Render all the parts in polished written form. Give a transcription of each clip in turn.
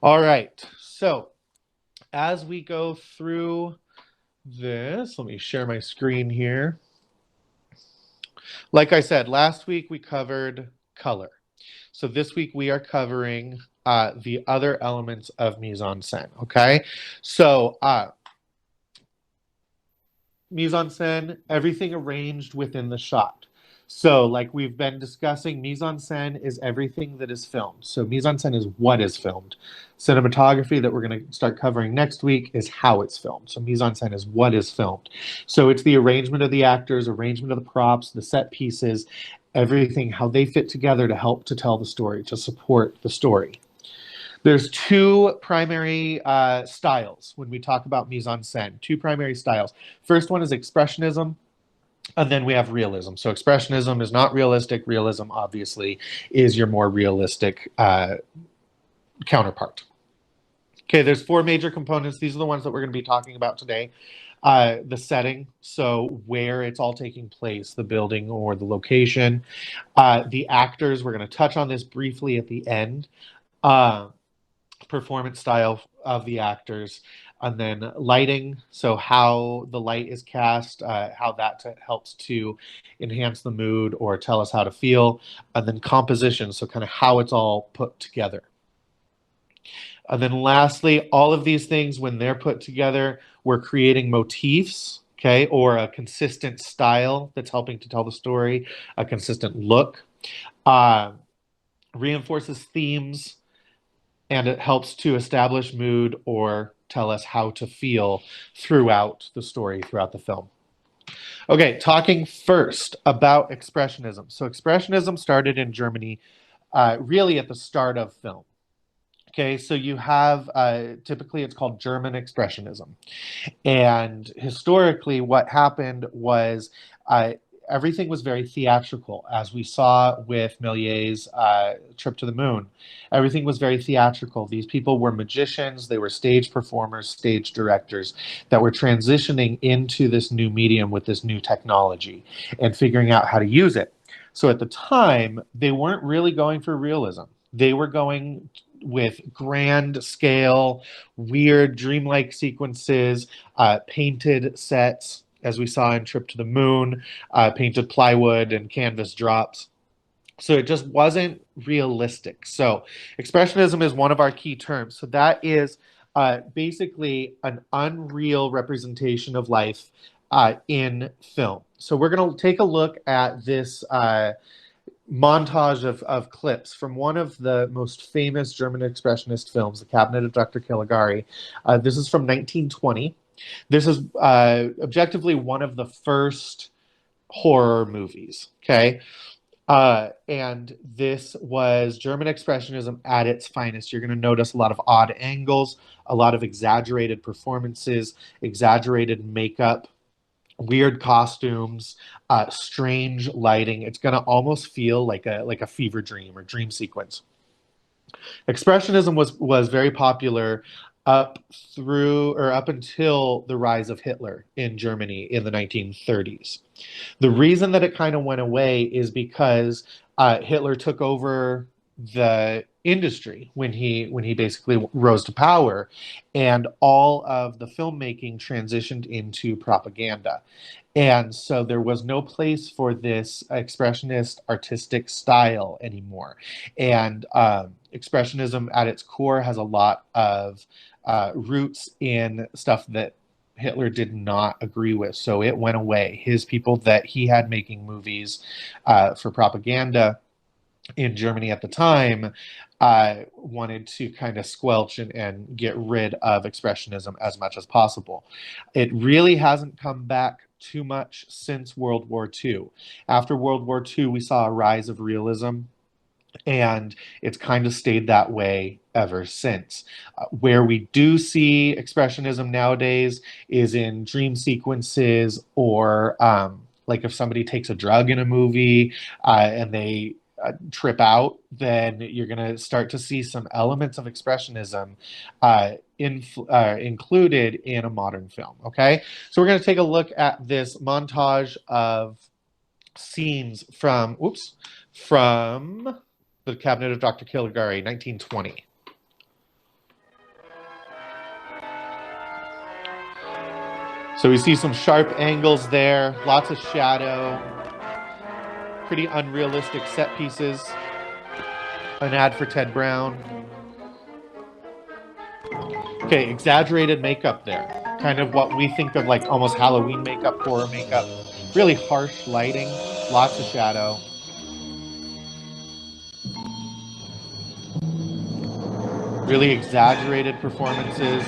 All right, so as we go through this, let me share my screen here. Like I said, last week we covered color. So this week we are covering the other elements of mise-en-scène, okay? So mise-en-scène, everything arranged within the shot. So like we've been discussing, mise-en-scène is everything that is filmed. So mise-en-scène is what is filmed. Cinematography that we're going to start covering next week is how it's filmed. So mise-en-scène is what is filmed. So it's the arrangement of the actors, arrangement of the props, the set pieces, everything, how they fit together to help to tell the story, to support the story. There's two primary styles when we talk about mise-en-scène, two primary styles. First one is expressionism, and then we have realism. So expressionism is not realistic. Realism, obviously, is your more realistic counterpart. Okay, there's four major components. These are the ones that we're going to be talking about today. The setting, so where it's all taking place, the building or the location. The actors, we're going to touch on this briefly at the end. Performance style of the actors, and then lighting, so how the light is cast, how that helps to enhance the mood or tell us how to feel, and then composition, so kind of how it's all put together. And then lastly, all of these things, when they're put together, we're creating motifs, okay, or a consistent style that's helping to tell the story, a consistent look, reinforces themes, and it helps to establish mood or tell us how to feel throughout the story, throughout the film. Okay, talking first about Expressionism. So Expressionism started in Germany really at the start of film. Okay, so you have, typically it's called German Expressionism. And historically what happened was everything was very theatrical, as we saw with Méliès's Trip to the Moon. Everything was very theatrical. These people were magicians, they were stage performers, stage directors that were transitioning into this new medium with this new technology and figuring out how to use it. So at the time, they weren't really going for realism. They were going with grand scale, weird, dreamlike sequences, painted sets, as we saw in Trip to the Moon, painted plywood and canvas drops. So it just wasn't realistic. So expressionism is one of our key terms. So that is basically an unreal representation of life in film. So we're going to take a look at this montage of clips from one of the most famous German expressionist films, The Cabinet of Dr. Caligari. This is from 1920. This is objectively one of the first horror movies, okay? And this was German Expressionism at its finest. You're going to notice a lot of odd angles, a lot of exaggerated performances, exaggerated makeup, weird costumes, strange lighting. It's going to almost feel like a fever dream or dream sequence. Expressionism was very popular up until the rise of Hitler in Germany in the 1930s. The reason that it kind of went away is because Hitler took over the industry when he basically rose to power, and all of the filmmaking transitioned into propaganda. And so there was no place for this expressionist artistic style anymore. And expressionism at its core has a lot of roots in stuff that Hitler did not agree with. So it went away. His people that he had making movies for propaganda in Germany at the time wanted to kind of squelch and get rid of expressionism as much as possible. It really hasn't come back too much since World War II. After World War II, we saw a rise of realism, and it's kind of stayed that way ever since. Where we do see expressionism nowadays is in dream sequences, or like if somebody takes a drug in a movie and they trip out, then you're going to start to see some elements of expressionism included in a modern film. Okay, so we're going to take a look at this montage of scenes from The Cabinet of Dr. Caligari, 1920. So we see some sharp angles there, lots of shadow, pretty unrealistic set pieces. An ad for Ted Brown. Okay, exaggerated makeup there. Kind of what we think of like almost Halloween makeup, horror makeup. Really harsh lighting, lots of shadow. Really exaggerated performances.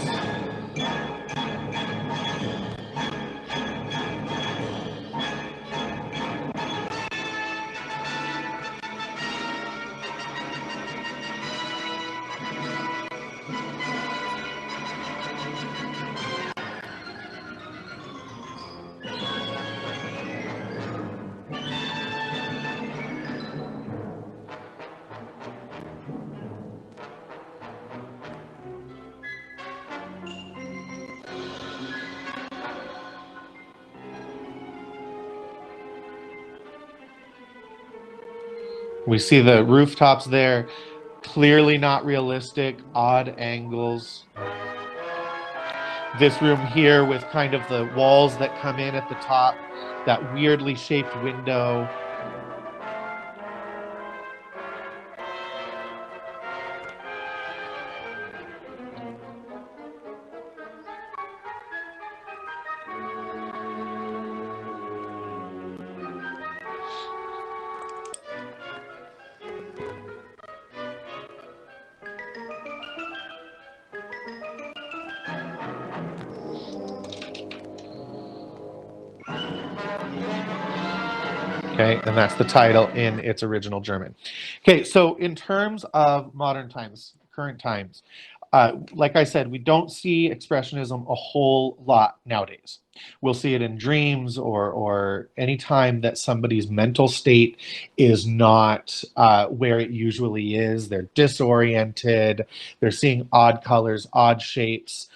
We see the rooftops there, clearly not realistic, odd angles. This room here with kind of the walls that come in at the top, that weirdly shaped window. Okay, and that's the title in its original German. Okay, so in terms of modern times, current times, like I said, we don't see Expressionism a whole lot nowadays. We'll see it in dreams or any time that somebody's mental state is not where it usually is. They're disoriented, they're seeing odd colors, odd shapes.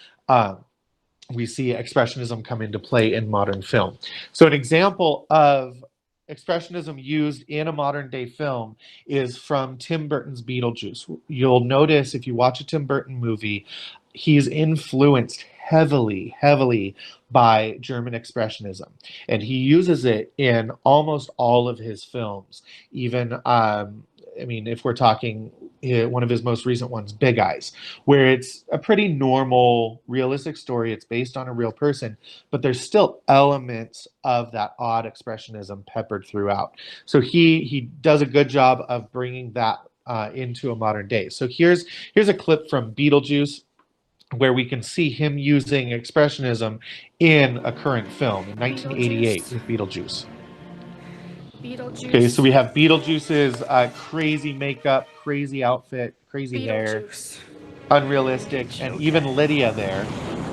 We see Expressionism come into play in modern film. So an example of Expressionism used in a modern day film is from Tim Burton's Beetlejuice. You'll notice if you watch a Tim Burton movie, he's influenced heavily by German Expressionism. And he uses it in almost all of his films. Even, I mean, if we're talking one of his most recent ones, Big Eyes, where it's a pretty normal, realistic story. It's based on a real person, but there's still elements of that odd expressionism peppered throughout. So he does a good job of bringing that into a modern day. So here's a clip from Beetlejuice where we can see him using expressionism in a current film in 1988 with Beetlejuice. Okay, so we have Beetlejuice's crazy makeup, crazy outfit, crazy hair, unrealistic, and even Lydia there,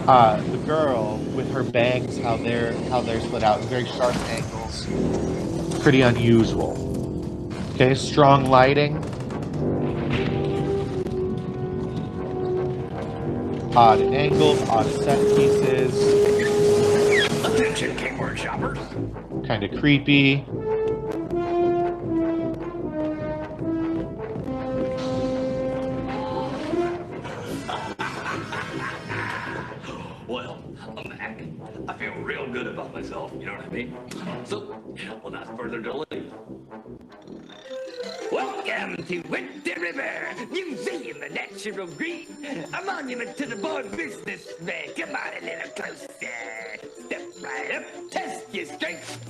the girl with her bangs, how they're split out in very sharp angles, pretty unusual. Okay, strong lighting, odd angles, odd set pieces. Attention, keyboard shoppers. Kind of creepy. Well, I'm back. I feel real good about myself, you know what I mean? So, without further delay, welcome to Winter River, Museum of Natural Green, a monument to the born businessman. Come on a little closer. Step right up, test your strength.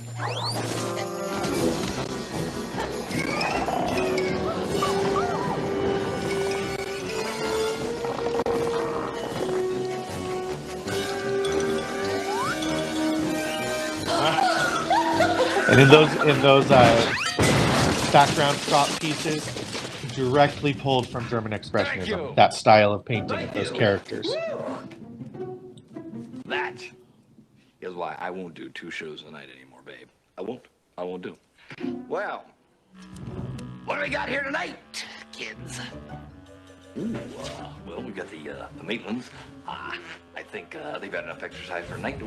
And in those background prop pieces, directly pulled from German Expressionism, that style of painting of those characters. That is why I won't do 2 shows a night anymore, babe. I won't do. Well, what do we got here tonight, kids? Ooh, well, we got the Maitlands. I think they've had enough exercise for a night.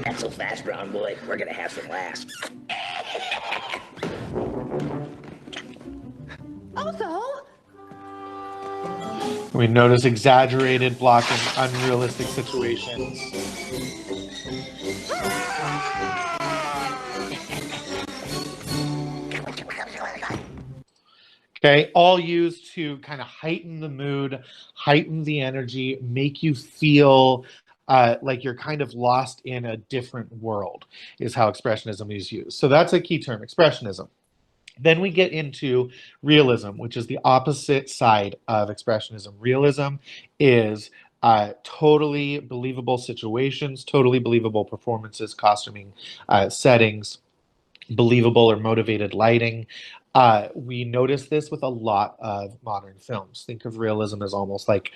Not so fast, brown boy. We're gonna have some laughs. Also, We notice exaggerated blocking, unrealistic situations. Okay, all used to kind of heighten the mood, heighten the energy, make you feel like you're kind of lost in a different world, is how expressionism is used. So that's a key term, expressionism. Then we get into realism, which is the opposite side of expressionism. Realism is totally believable situations, totally believable performances, costuming, settings, believable or motivated lighting. We notice this with a lot of modern films. Think of realism as almost like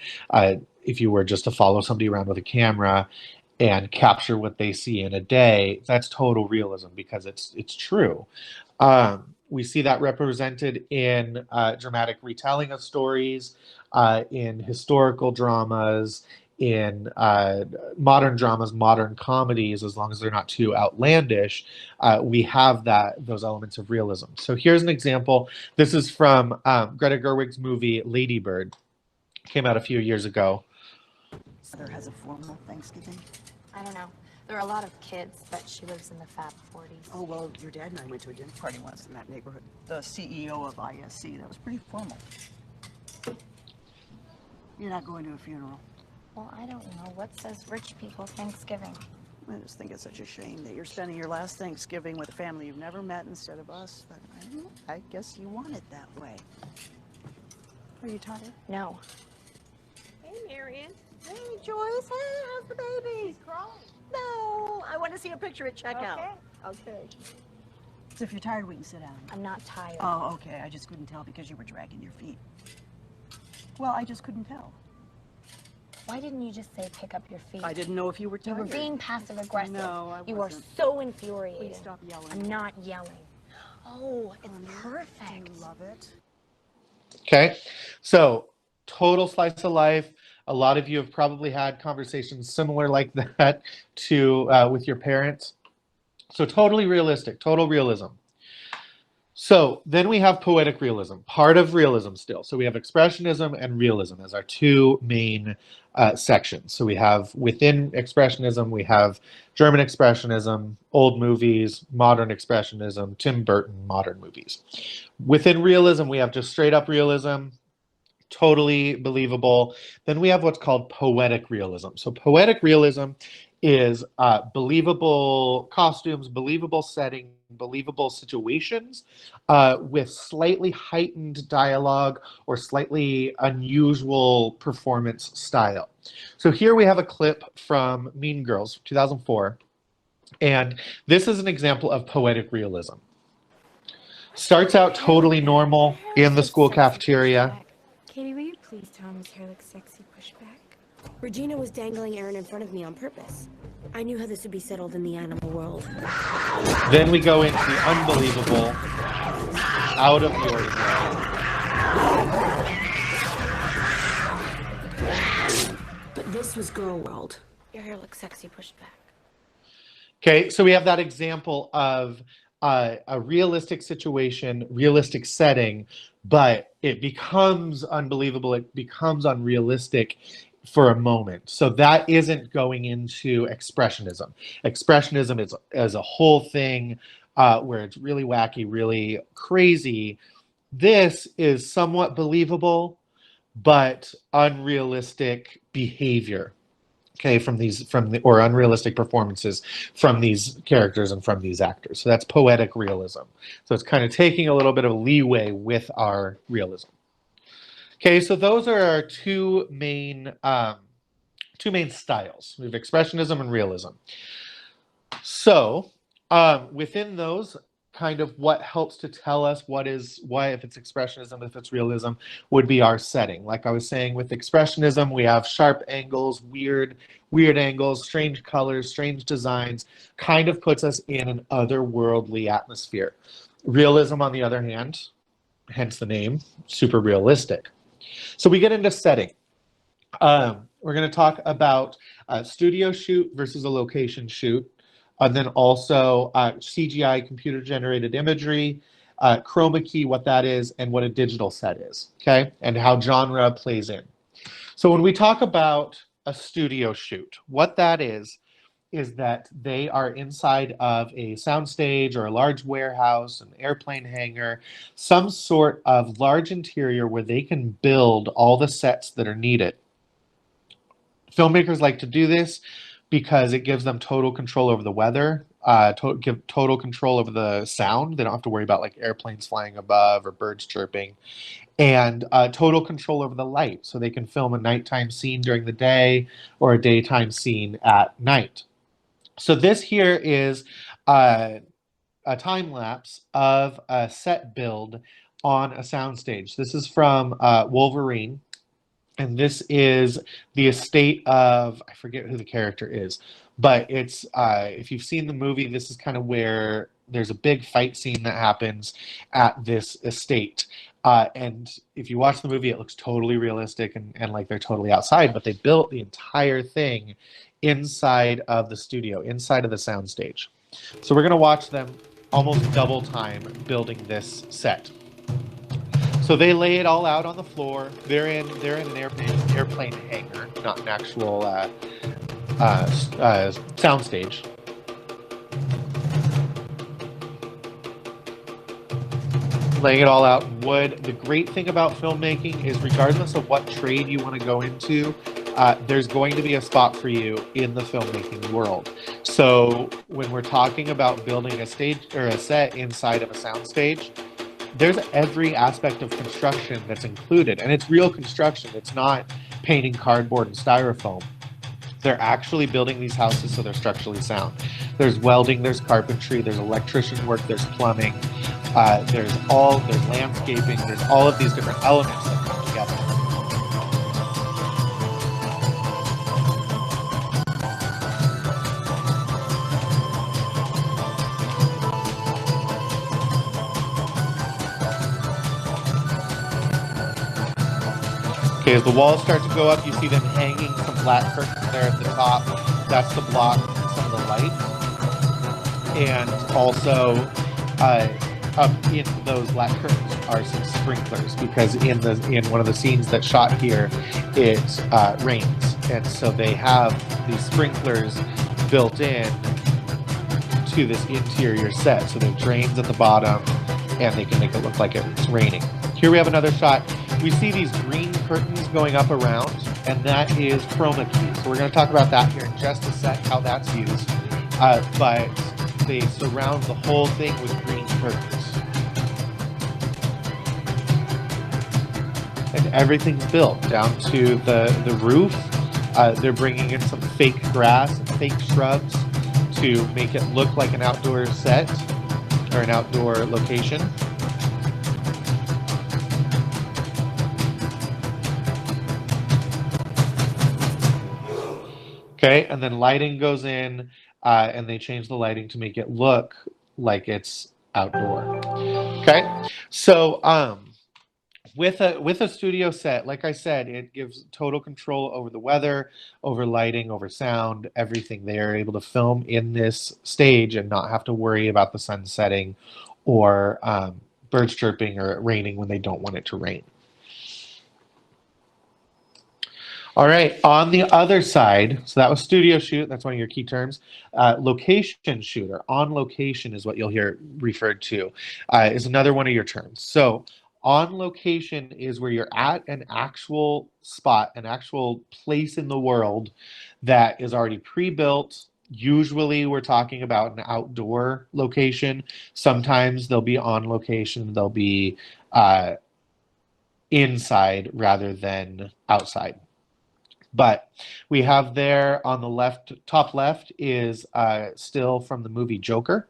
if you were just to follow somebody around with a camera and capture what they see in a day. That's total realism because it's true. We see that represented in dramatic retelling of stories, in historical dramas, in modern dramas, modern comedies, as long as they're not too outlandish, we have those elements of realism. So here's an example. This is from Greta Gerwig's movie Lady Bird. Came out a few years ago. Mother has a formal Thanksgiving. I don't know. There are a lot of kids, but she lives in the Fab 40s. Oh, well, your dad and I went to a dinner party once in that neighborhood. The CEO of ISC. That was pretty formal. You're not going to a funeral. Well, I don't know. What says rich people Thanksgiving? I just think it's such a shame that you're spending your last Thanksgiving with a family you've never met instead of us. But I guess you want it that way. Are you tired? No. Hey, Marion. Hey, Joyce. Hey, how's the baby? He's crawling. No, I want to see a picture at checkout. Okay. So if you're tired, we can sit down. I'm not tired. Oh, okay. I just couldn't tell because you were dragging your feet. Well, I just couldn't tell. Why didn't you just say pick up your feet? I didn't know if you were You tired. were being passive aggressive. No, I You are wasn't. so infuriating. Please stop yelling. I'm not yelling. Oh, it's Do perfect. you love it? Okay, so total slice of life. A lot of you have probably had conversations similar like that to with your parents. So totally realistic, total realism. So then we have poetic realism, part of realism still. So we have expressionism and realism as our two main sections. So we have within expressionism, we have German expressionism, old movies, modern expressionism, Tim Burton, modern movies. Within realism, we have just straight up realism, totally believable. Then we have what's called poetic realism. So poetic realism is believable costumes, believable setting, believable situations with slightly heightened dialogue or slightly unusual performance style. So here we have a clip from Mean Girls, 2004. And this is an example of poetic realism. Starts out totally normal in the school cafeteria. Katie, will you please tell him his hair looks sexy pushback? Regina was dangling Aaron in front of me on purpose. I knew how this would be settled in the animal world. Then we go into the unbelievable, out of the ordinary. But this was girl world. Your hair looks sexy pushback. Okay, so we have that example of a realistic situation, realistic setting, but it becomes unbelievable, it becomes unrealistic for a moment. So that isn't going into expressionism. Expressionism is a whole thing where it's really wacky, really crazy. This is somewhat believable, but unrealistic behavior. Okay, or unrealistic performances from these characters and from these actors. So that's poetic realism. So it's kind of taking a little bit of leeway with our realism. Okay, so those are our two main styles. We have expressionism and realism. So within those, kind of what helps to tell us why, if it's expressionism, if it's realism, would be our setting. Like I was saying, with expressionism, we have sharp angles, weird angles, strange colors, strange designs, kind of puts us in an otherworldly atmosphere. Realism, on the other hand, hence the name, super realistic. So we get into setting. We're going to talk about a studio shoot versus a location shoot. And then also CGI, computer-generated imagery, chroma key, what that is, and what a digital set is, okay? And how genre plays in. So when we talk about a studio shoot, what that is that they are inside of a soundstage or a large warehouse, an airplane hangar, some sort of large interior where they can build all the sets that are needed. Filmmakers like to do this because it gives them total control over the weather, give total control over the sound. They don't have to worry about like airplanes flying above or birds chirping, and total control over the light. So they can film a nighttime scene during the day or a daytime scene at night. So this here is a time lapse of a set build on a soundstage. This is from Wolverine. And this is the estate of, I forget who the character is, but it's, if you've seen the movie, this is kind of where there's a big fight scene that happens at this estate. And if you watch the movie, it looks totally realistic and like they're totally outside, but they built the entire thing inside of the studio, inside of the soundstage. So we're going to watch them almost double time building this set. So they lay it all out on the floor. They're in an airplane hangar, not an actual soundstage. Laying it all out in wood. The great thing about filmmaking is regardless of what trade you want to go into, there's going to be a spot for you in the filmmaking world. So when we're talking about building a stage or a set inside of a soundstage, there's every aspect of construction that's included, and it's real construction. It's not painting cardboard and styrofoam. They're actually building these houses so they're structurally sound. There's welding, there's carpentry, there's electrician work, there's plumbing, there's landscaping, there's all of these different elements that come together. Okay, as the walls start to go up, you see them hanging some black curtains there at the top. That's to block some of the light. And also, up in those black curtains are some sprinklers because in one of the scenes that's shot here, it rains, and so they have these sprinklers built in to this interior set. So there are drains at the bottom, and they can make it look like it's raining. Here we have another shot. We see these green curtains going up around, and that is chroma key. So we're going to talk about that here in just a sec, how that's used. But they surround the whole thing with green curtains. And everything's built down to the roof. They're bringing in some fake grass and fake shrubs to make it look like an outdoor set or an outdoor location. Okay, and then lighting goes in, and they change the lighting to make it look like it's outdoor. Okay, so with a studio set, like I said, it gives total control over the weather, over lighting, over sound, everything. They are able to film in this stage and not have to worry about the sun setting or birds chirping or it raining when they don't want it to rain. All right, on the other side, so that was studio shoot, that's one of your key terms. Location shooter, on location is what you'll hear referred to, is another one of your terms. So on location is where you're at an actual spot, an actual place in the world that is already pre-built. Usually we're talking about an outdoor location. Sometimes they'll be on location, they'll be inside rather than outside. But we have there on the left, top left is still from the movie Joker.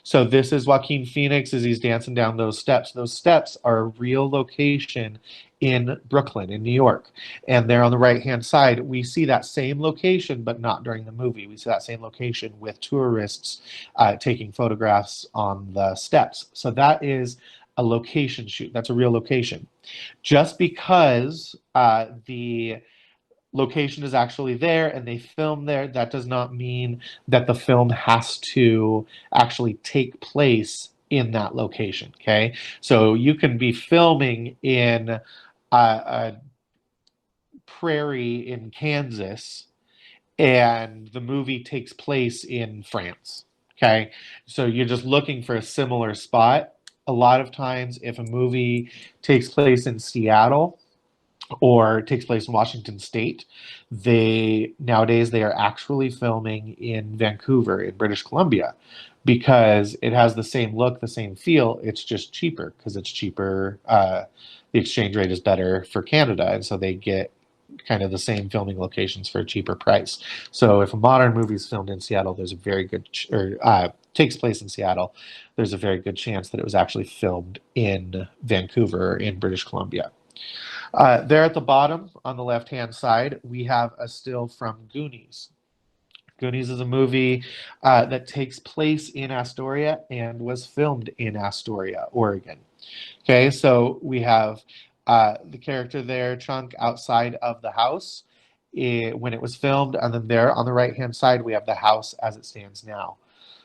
So this is Joaquin Phoenix as he's dancing down those steps. Those steps are a real location in Brooklyn, in New York. And there on the right-hand side, we see that same location, but not during the movie. We see that same location with tourists taking photographs on the steps. So that is a location shoot. That's a real location. Just because the location is actually there and they film there, that does not mean that the film has to actually take place in that location, okay? So you can be filming in a prairie in Kansas, and the movie takes place in France. Okay, so you're just looking for a similar spot. A lot of times, if a movie takes place in Seattle or takes place in Washington State, nowadays they are actually filming in Vancouver in British Columbia because it has the same look, the same feel. It's just cheaper because it's cheaper. The exchange rate is better for Canada, and so they get kind of the same filming locations for a cheaper price. So if a modern movie is filmed in Seattle, there's a very good takes place in Seattle, there's a very good chance that it was actually filmed in Vancouver in British Columbia. There at the bottom on the left-hand side, we have a still from Goonies. Goonies is a movie that takes place in Astoria and was filmed in Astoria, Oregon. Okay, so we have the character there, Chunk, outside of the house when it was filmed, and then there on the right-hand side, we have the house as it stands now.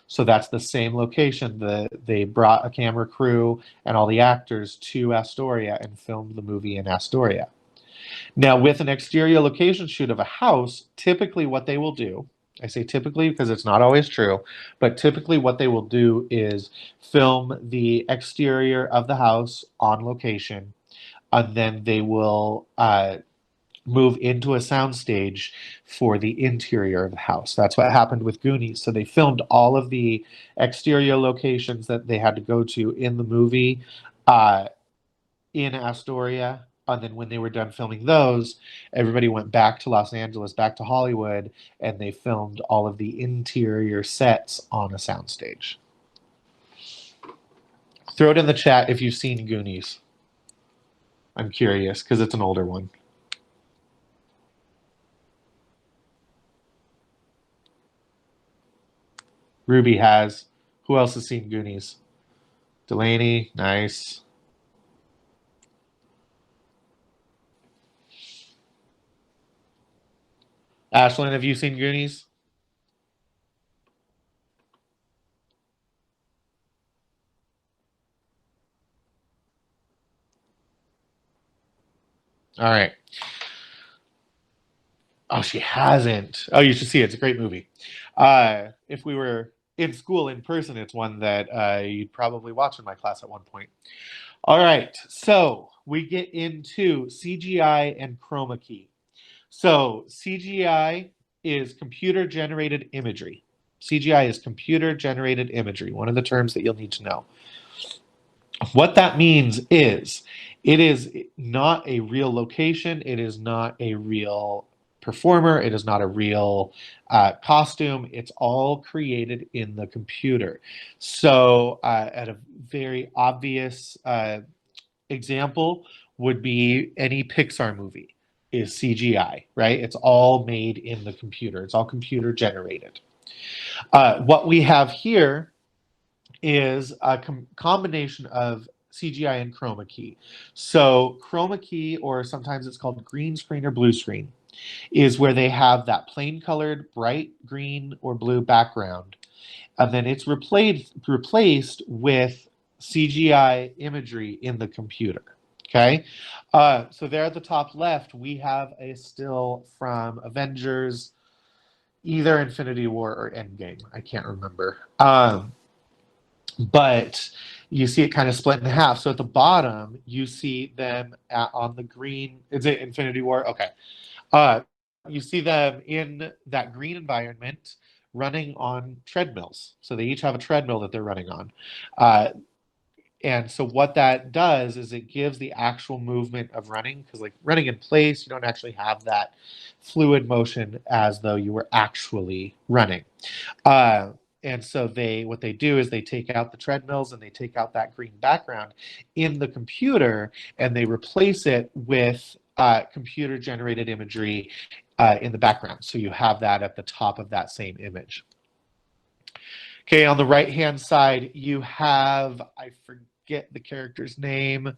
So that's the same location. They brought a camera crew and all the actors to Astoria and filmed the movie in Astoria. Now, with an exterior location shoot of a house, typically what they will do, I say typically because it's not always true, but typically what they will do is film the exterior of the house on location, and then they will move into a soundstage for the interior of the house. That's what happened with Goonies. So they filmed all of the exterior locations that they had to go to in the movie in Astoria. And then when they were done filming those, everybody went back to Los Angeles, back to Hollywood, and they filmed all of the interior sets on a soundstage. Throw it in the chat if you've seen Goonies. I'm curious because it's an older one. Ruby has. Who else has seen Goonies? Delaney, nice. Ashlyn, have you seen Goonies? All right. Oh, she hasn't. Oh, you should see it. It's a great movie. If we were in school in person, it's one that you'd probably watch in my class at one point. All right. So we get into CGI and chroma key. So CGI is computer generated imagery. CGI is computer generated imagery, one of the terms that you'll need to know. What that means is it is not a real location. It is not a real performer. It is not a real costume. It's all created in the computer. So at a very obvious example would be any Pixar movie is CGI, right? It's all made in the computer. It's all computer generated. What we have here is a combination of CGI and chroma key. So chroma key, or sometimes it's called green screen or blue screen, is where they have that plain colored bright green or blue background, and then it's replaced with CGI imagery in the computer. Okay, so there at the top left, we have a still from Avengers, either Infinity War or Endgame. I can't remember. But you see it kind of split in half. So at the bottom, you see them on the green. Is it Infinity War? Okay. You see them in that green environment running on treadmills. So they each have a treadmill that they're running on. And so what that does is it gives the actual movement of running, because like running in place, you don't actually have that fluid motion as though you were actually running. And so what they do is they take out the treadmills and they take out that green background in the computer and they replace it with computer generated imagery in the background. So you have that at the top of that same image. Okay, on the right-hand side, you have, I forget the character's name.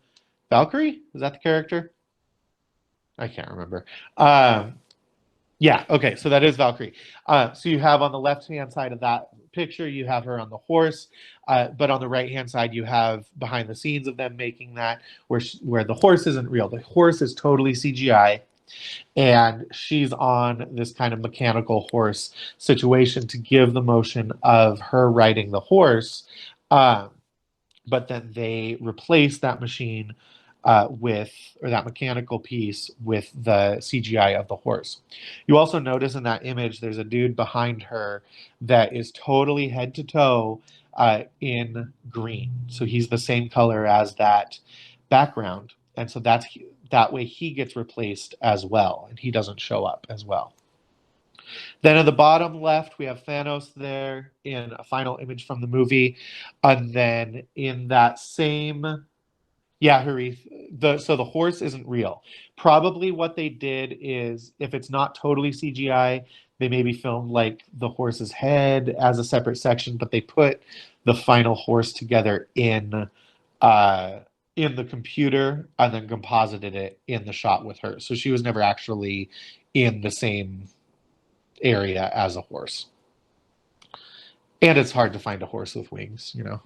Valkyrie? Is that the character? I can't remember. Yeah, okay, so that is Valkyrie. So you have on the left-hand side of that picture, you have her on the horse, but on the right-hand side, you have behind the scenes of them making that, where the horse isn't real. The horse is totally CGI. And she's on this kind of mechanical horse situation to give the motion of her riding the horse. Um, but then they replace that machine with, or that mechanical piece with the CGI of the horse. You also notice in that image, there's a dude behind her that is totally head to toe in green. So he's the same color as that background. And so that way he gets replaced as well, and he doesn't show up as well. Then at the bottom left, we have Thanos there in a final image from the movie. And then in that same, yeah, Harith, so the horse isn't real. Probably what they did is, if it's not totally CGI, they maybe filmed like the horse's head as a separate section, but they put the final horse together in the computer and then composited it in the shot with her. So she was never actually in the same area as a horse. And it's hard to find a horse with wings, you know.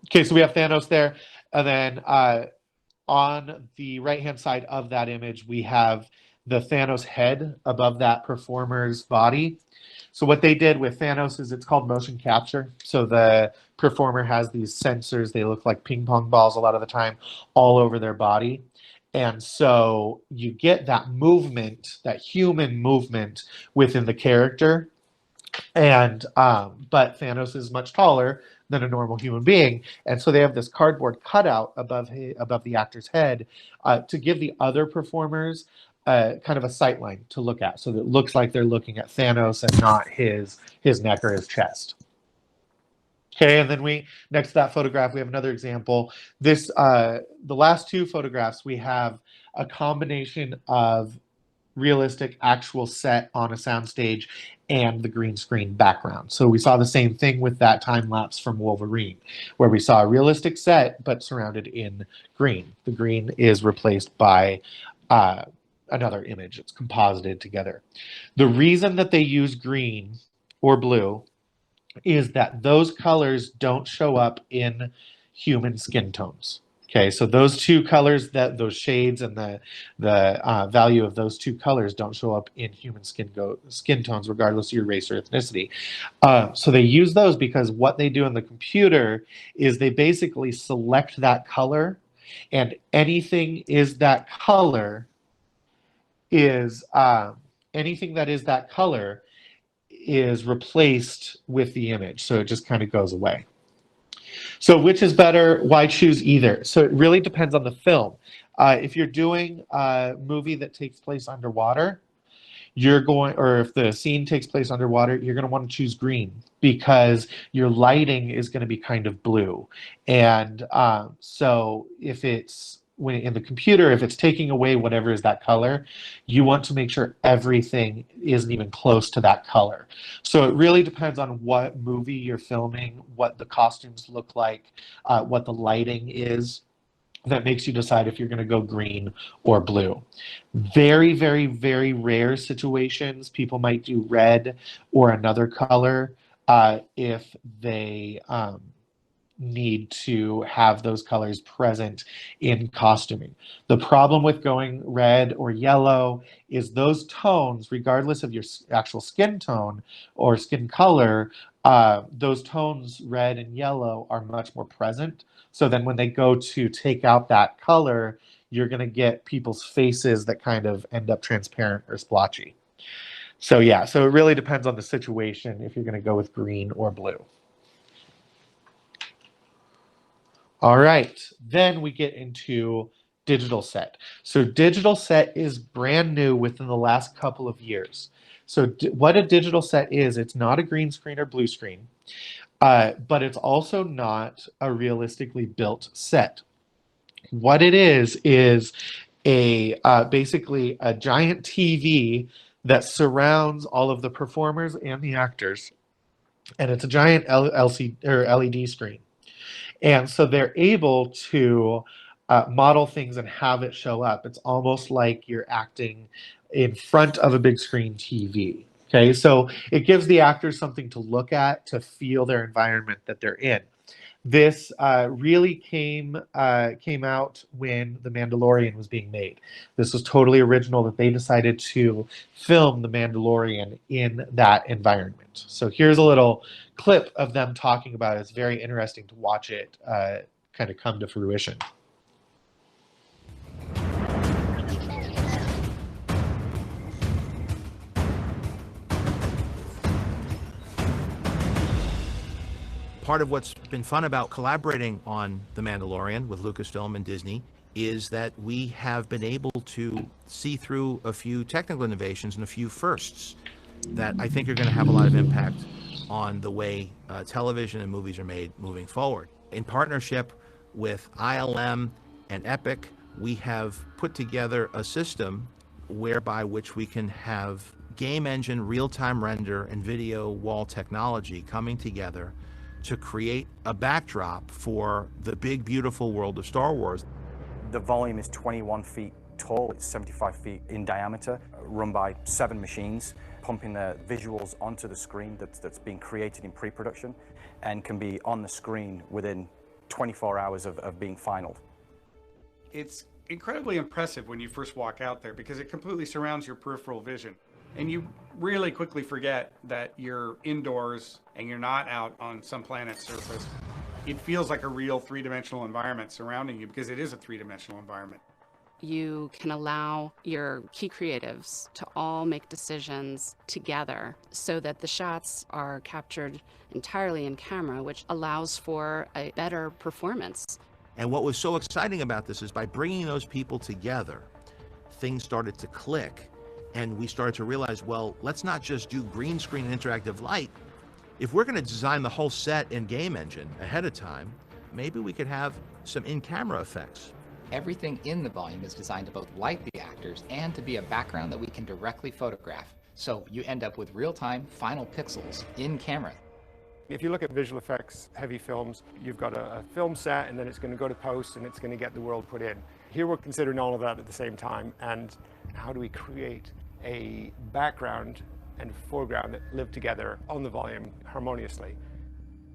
Okay, so we have Thanos there. And then on the right-hand side of that image, we have the Thanos head above that performer's body. So what they did with Thanos is it's called motion capture. So the performer has these sensors. They look like ping pong balls a lot of the time all over their body. And so you get that movement, that human movement within the character. And but Thanos is much taller than a normal human being, and so they have this cardboard cutout above the actor's head to give the other performers kind of a sight line to look at, so that it looks like they're looking at Thanos and not his neck or his chest. Okay, and then next to that photograph, we have another example. This the last two photographs, we have a combination of realistic actual set on a soundstage and the green screen background. So we saw the same thing with that time lapse from Wolverine, where we saw a realistic set but surrounded in green. The green is replaced by another image. It's composited together. The reason that they use green or blue is that those colors don't show up in human skin tones. Okay, so those two colors, those shades and the value of those two colors don't show up in human skin tones, regardless of your race or ethnicity. So they use those because what they do in the computer is they basically select that color, and anything that is that color is replaced with the image. So it just kind of goes away. So which is better? Why choose either? So it really depends on the film. If you're doing a movie that takes place underwater, or if the scene takes place underwater, you're going to want to choose green because your lighting is going to be kind of blue. And so if it's in the computer, if it's taking away whatever is that color, you want to make sure everything isn't even close to that color. So it really depends on what movie you're filming, what the costumes look like, what the lighting is, that makes you decide if you're going to go green or blue. Very, very, very rare situations, people might do red or another color if they need to have those colors present in costuming. The problem with going red or yellow is those tones, regardless of your actual skin tone or skin color, those tones, red and yellow, are much more present. So then when they go to take out that color, you're going to get people's faces that kind of end up transparent or splotchy. So yeah, so it really depends on the situation if you're going to go with green or blue. All right, then we get into digital set. So digital set is brand new within the last couple of years. So what a digital set is, it's not a green screen or blue screen, but it's also not a realistically built set. What it is basically a giant TV that surrounds all of the performers and the actors, and it's a giant LCD or LED screen. And so they're able to model things and have it show up. It's almost like you're acting in front of a big screen TV. Okay, so it gives the actors something to look at, to feel their environment that they're in. This really came out when The Mandalorian was being made. This was totally original that they decided to film The Mandalorian in that environment. So here's a little clip of them talking about it. It's very interesting to watch it kind of come to fruition. Part of what's been fun about collaborating on The Mandalorian with Lucasfilm and Disney is that we have been able to see through a few technical innovations and a few firsts that I think are going to have a lot of impact on the way television and movies are made moving forward. In partnership with ILM and Epic, we have put together a system whereby which we can have game engine, real-time render, and video wall technology coming together to create a backdrop for the big, beautiful world of Star Wars. The volume is 21 feet tall, it's 75 feet in diameter, run by 7 machines, pumping the visuals onto the screen that's being created in pre-production and can be on the screen within 24 hours of being finalized. It's incredibly impressive when you first walk out there because it completely surrounds your peripheral vision. And you really quickly forget that you're indoors and you're not out on some planet's surface. It feels like a real three-dimensional environment surrounding you because it is a three-dimensional environment. You can allow your key creatives to all make decisions together so that the shots are captured entirely in camera, which allows for a better performance. And what was so exciting about this is by bringing those people together, things started to click. And we started to realize, well, let's not just do green screen and interactive light. If we're going to design the whole set and game engine ahead of time, maybe we could have some in-camera effects. Everything in the volume is designed to both light the actors and to be a background that we can directly photograph. So you end up with real-time final pixels in camera. If you look at visual effects, heavy films, you've got a film set and then it's going to go to post and it's going to get the world put in. Here we're considering all of that at the same time, and how do we create a background and foreground that live together on the volume harmoniously?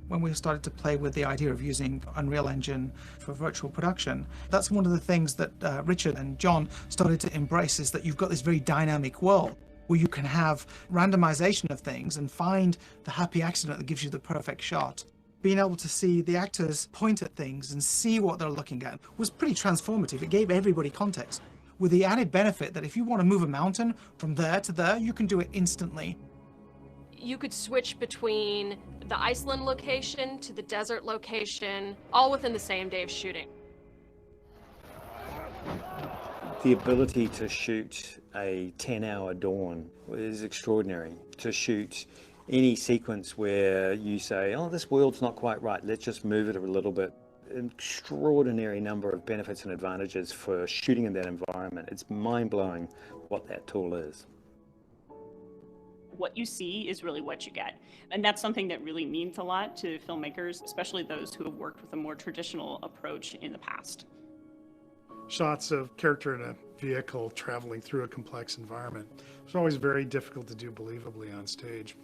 When we started to play with the idea of using Unreal Engine for virtual production, that's one of the things that Richard and John started to embrace, is that you've got this very dynamic world where you can have randomization of things and find the happy accident that gives you the perfect shot. Being able to see the actors point at things and see what they're looking at was pretty transformative. It gave everybody context, with the added benefit that if you want to move a mountain from there to there, you can do it instantly. You could switch between the Iceland location to the desert location, all within the same day of shooting. The ability to shoot a 10-hour dawn is extraordinary. To shoot any sequence where you say, oh, this world's not quite right, let's just move it a little bit. An extraordinary number of benefits and advantages for shooting in that environment. It's mind-blowing what that tool is. What you see is really what you get. And that's something that really means a lot to filmmakers, especially those who have worked with a more traditional approach in the past. Shots of character in a vehicle traveling through a complex environment. It's always very difficult to do believably on stage.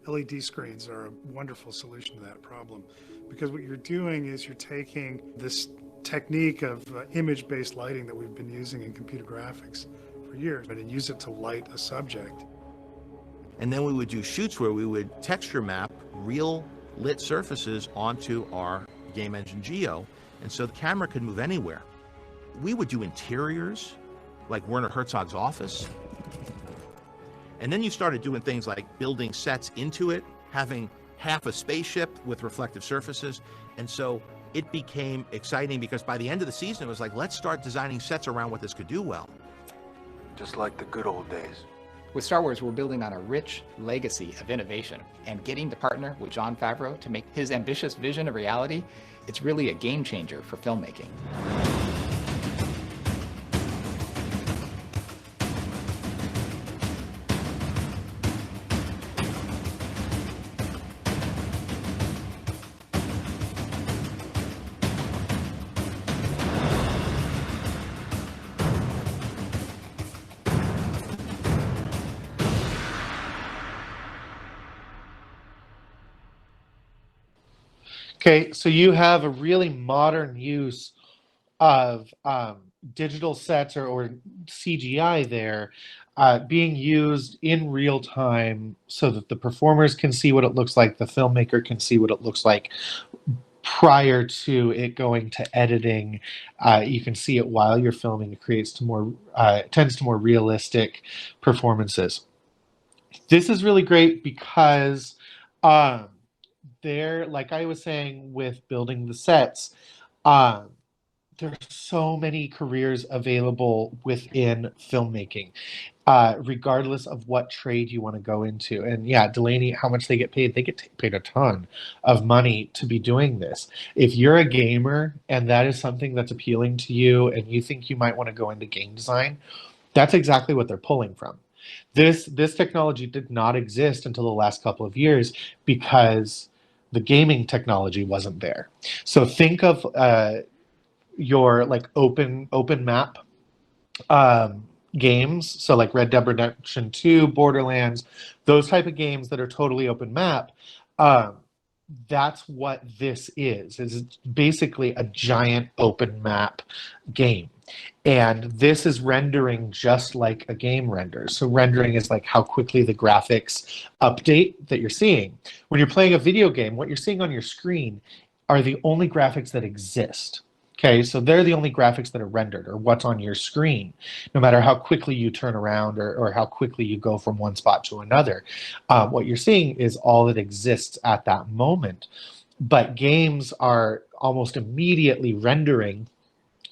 LED screens are a wonderful solution to that problem, because what you're doing is you're taking this technique of image-based lighting that we've been using in computer graphics for years, and use it to light a subject. And then we would do shoots where we would texture map real lit surfaces onto our game engine Geo, and so the camera could move anywhere. We would do interiors, like Werner Herzog's office. And then you started doing things like building sets into it, having half a spaceship with reflective surfaces. And so it became exciting because by the end of the season, it was like, let's start designing sets around what this could do well. Just like the good old days. With Star Wars, we're building on a rich legacy of innovation, and getting to partner with Jon Favreau to make his ambitious vision a reality, it's really a game changer for filmmaking. Okay, so you have a really modern use of digital sets or CGI there being used in real time so that the performers can see what it looks like, the filmmaker can see what it looks like prior to it going to editing. You can see it while you're filming. It creates to more tends to more realistic performances. This is really great because there, like I was saying with building the sets, um, there's so many careers available within filmmaking, regardless of what trade you want to go into. And yeah, Delaney, how much they get paid? They get paid a ton of money to be doing this. If you're a gamer and that is something that's appealing to you and you think you might want to go into game design, that's exactly what they're pulling from. This technology did not exist until the last couple of years because the gaming technology wasn't there. So think of your like open map games, so like Red Dead Redemption 2, Borderlands, those type of games that are totally open map. um, that's what this is it's basically a giant open map game, and this is rendering just like a game renders. So rendering is like how quickly the graphics update that you're seeing. When you're playing a video game, what you're seeing on your screen are the only graphics that exist. Okay, so they're the only graphics that are rendered, or what's on your screen, no matter how quickly you turn around or how quickly you go from one spot to another. What you're seeing is all that exists at that moment. But games are almost immediately rendering,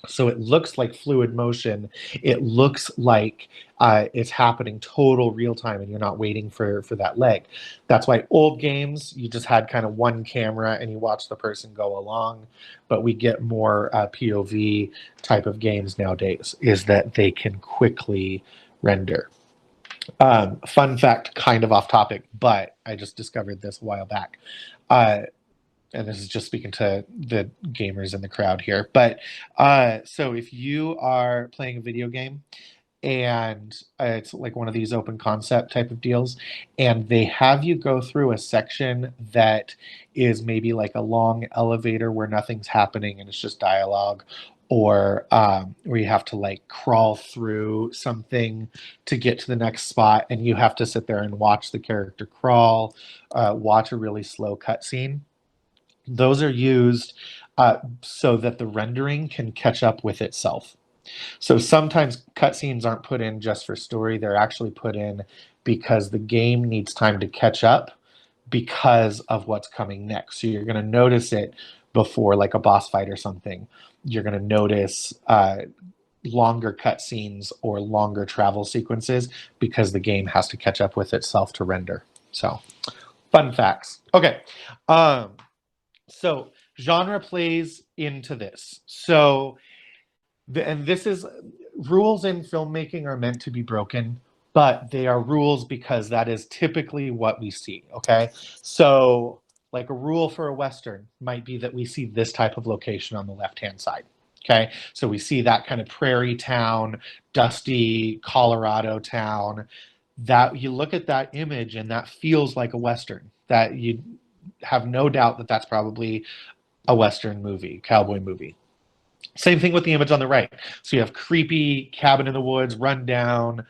so it looks like fluid motion. It looks like it's happening total real time, and you're not waiting for that leg. That's why old games, you just had kind of one camera and you watch the person go along. But we get more POV type of games nowadays, is that they can quickly render. Fun fact, kind of off topic, but I just discovered this a while back. And this is just speaking to the gamers in the crowd here. But so if you are playing a video game and it's like one of these open concept type of deals, and they have you go through a section that is maybe like a long elevator where nothing's happening and it's just dialogue, or where you have to like crawl through something to get to the next spot, and you have to sit there and watch the character crawl, watch a really slow cutscene. Those are used so that the rendering can catch up with itself. So sometimes cutscenes aren't put in just for story, they're actually put in because the game needs time to catch up because of what's coming next. So you're going to notice it before like a boss fight or something. You're going to notice longer cutscenes or longer travel sequences because the game has to catch up with itself to render. So fun facts. Okay. So genre plays into this. So, and this is, rules in filmmaking are meant to be broken, but they are rules because that is typically what we see. Okay. So like a rule for a Western might be that we see this type of location on the left-hand side. Okay. So we see that kind of prairie town, dusty Colorado town. That you look at that image and that feels like a Western. That you have no doubt that that's probably a Western movie, cowboy movie. Same thing with the image on the right. So you have creepy cabin in the woods, run down,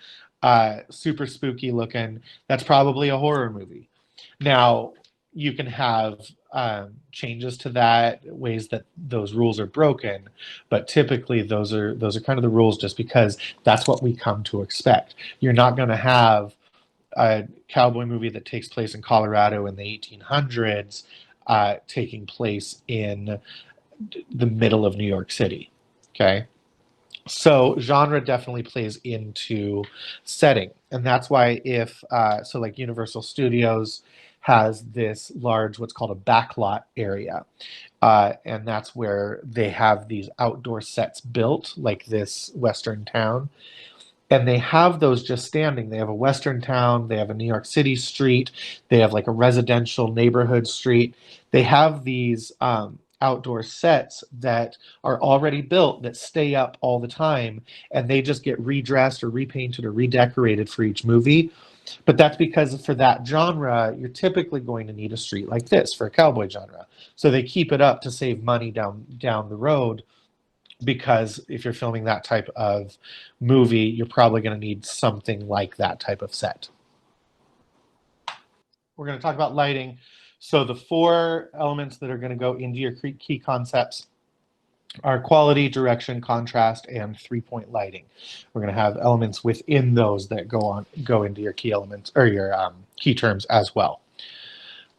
super spooky looking. That's probably a horror movie. Now, you can have changes to that, ways that those rules are broken, but typically those are kind of the rules just because that's what we come to expect. You're not going to have a cowboy movie that takes place in Colorado in the 1800s taking place in the middle of New York City. Okay. So genre definitely plays into setting. And that's why if, so like Universal Studios has this large, what's called a backlot area. And that's where they have these outdoor sets built, like this Western town. And they have those just standing. They have a Western town, they have a New York City street, they have like a residential neighborhood street. They have these outdoor sets that are already built that stay up all the time, and they just get redressed or repainted or redecorated for each movie. But that's because for that genre, you're typically going to need a street like this for a cowboy genre. So they keep it up to save money down the road, because if you're filming that type of movie, you're probably going to need something like that type of set. We're going to talk about lighting. So the 4 elements that are going to go into your key concepts are quality, direction, contrast, and 3-point lighting. We're going to have elements within those that go into your key elements or your key terms as well.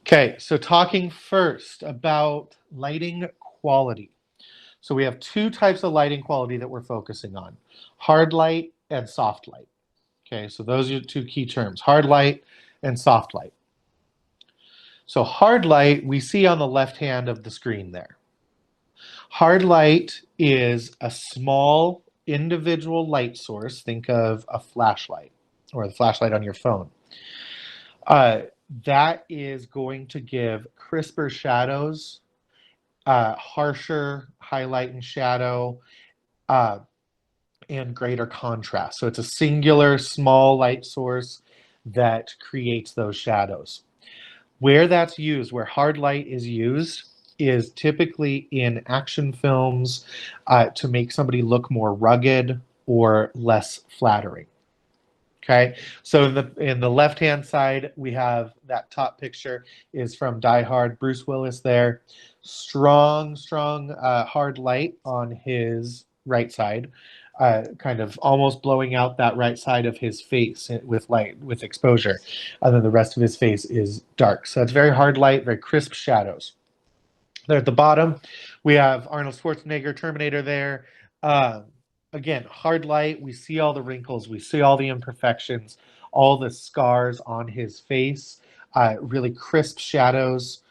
Okay, so talking first about lighting quality. So we have 2 types of lighting quality that we're focusing on: hard light and soft light. Okay, so those are 2 key terms: hard light and soft light. So hard light we see on the left hand of the screen there. Hard light is a small individual light source. Think of a flashlight or the flashlight on your phone. That is going to give crisper shadows, harsher highlight and shadow, and greater contrast. So it's a singular small light source that creates those shadows. Where that's used, where hard light is used, is typically in action films to make somebody look more rugged or less flattering. Okay, so in the left-hand side, we have that top picture is from Die Hard, Bruce Willis there. Strong hard light on his right side, kind of almost blowing out that right side of his face with light, with exposure. And then the rest of his face is dark. So it's very hard light, very crisp shadows. There at the bottom, we have Arnold Schwarzenegger, Terminator there. Again, hard light, we see all the wrinkles, we see all the imperfections, all the scars on his face, really crisp shadows,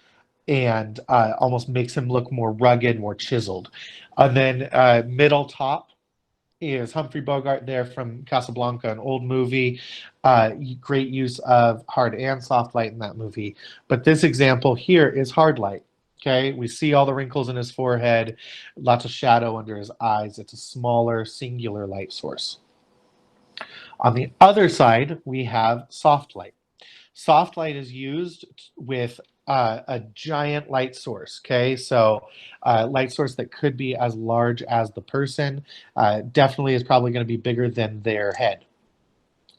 and almost makes him look more rugged, more chiseled. And then middle top is Humphrey Bogart there from Casablanca, an old movie. Great use of hard and soft light in that movie. But this example here is hard light. Okay, we see all the wrinkles in his forehead, lots of shadow under his eyes. It's a smaller, singular light source. On the other side, we have soft light. Soft light is used with a giant light source. Okay, so light source that could be as large as the person, definitely is probably going to be bigger than their head.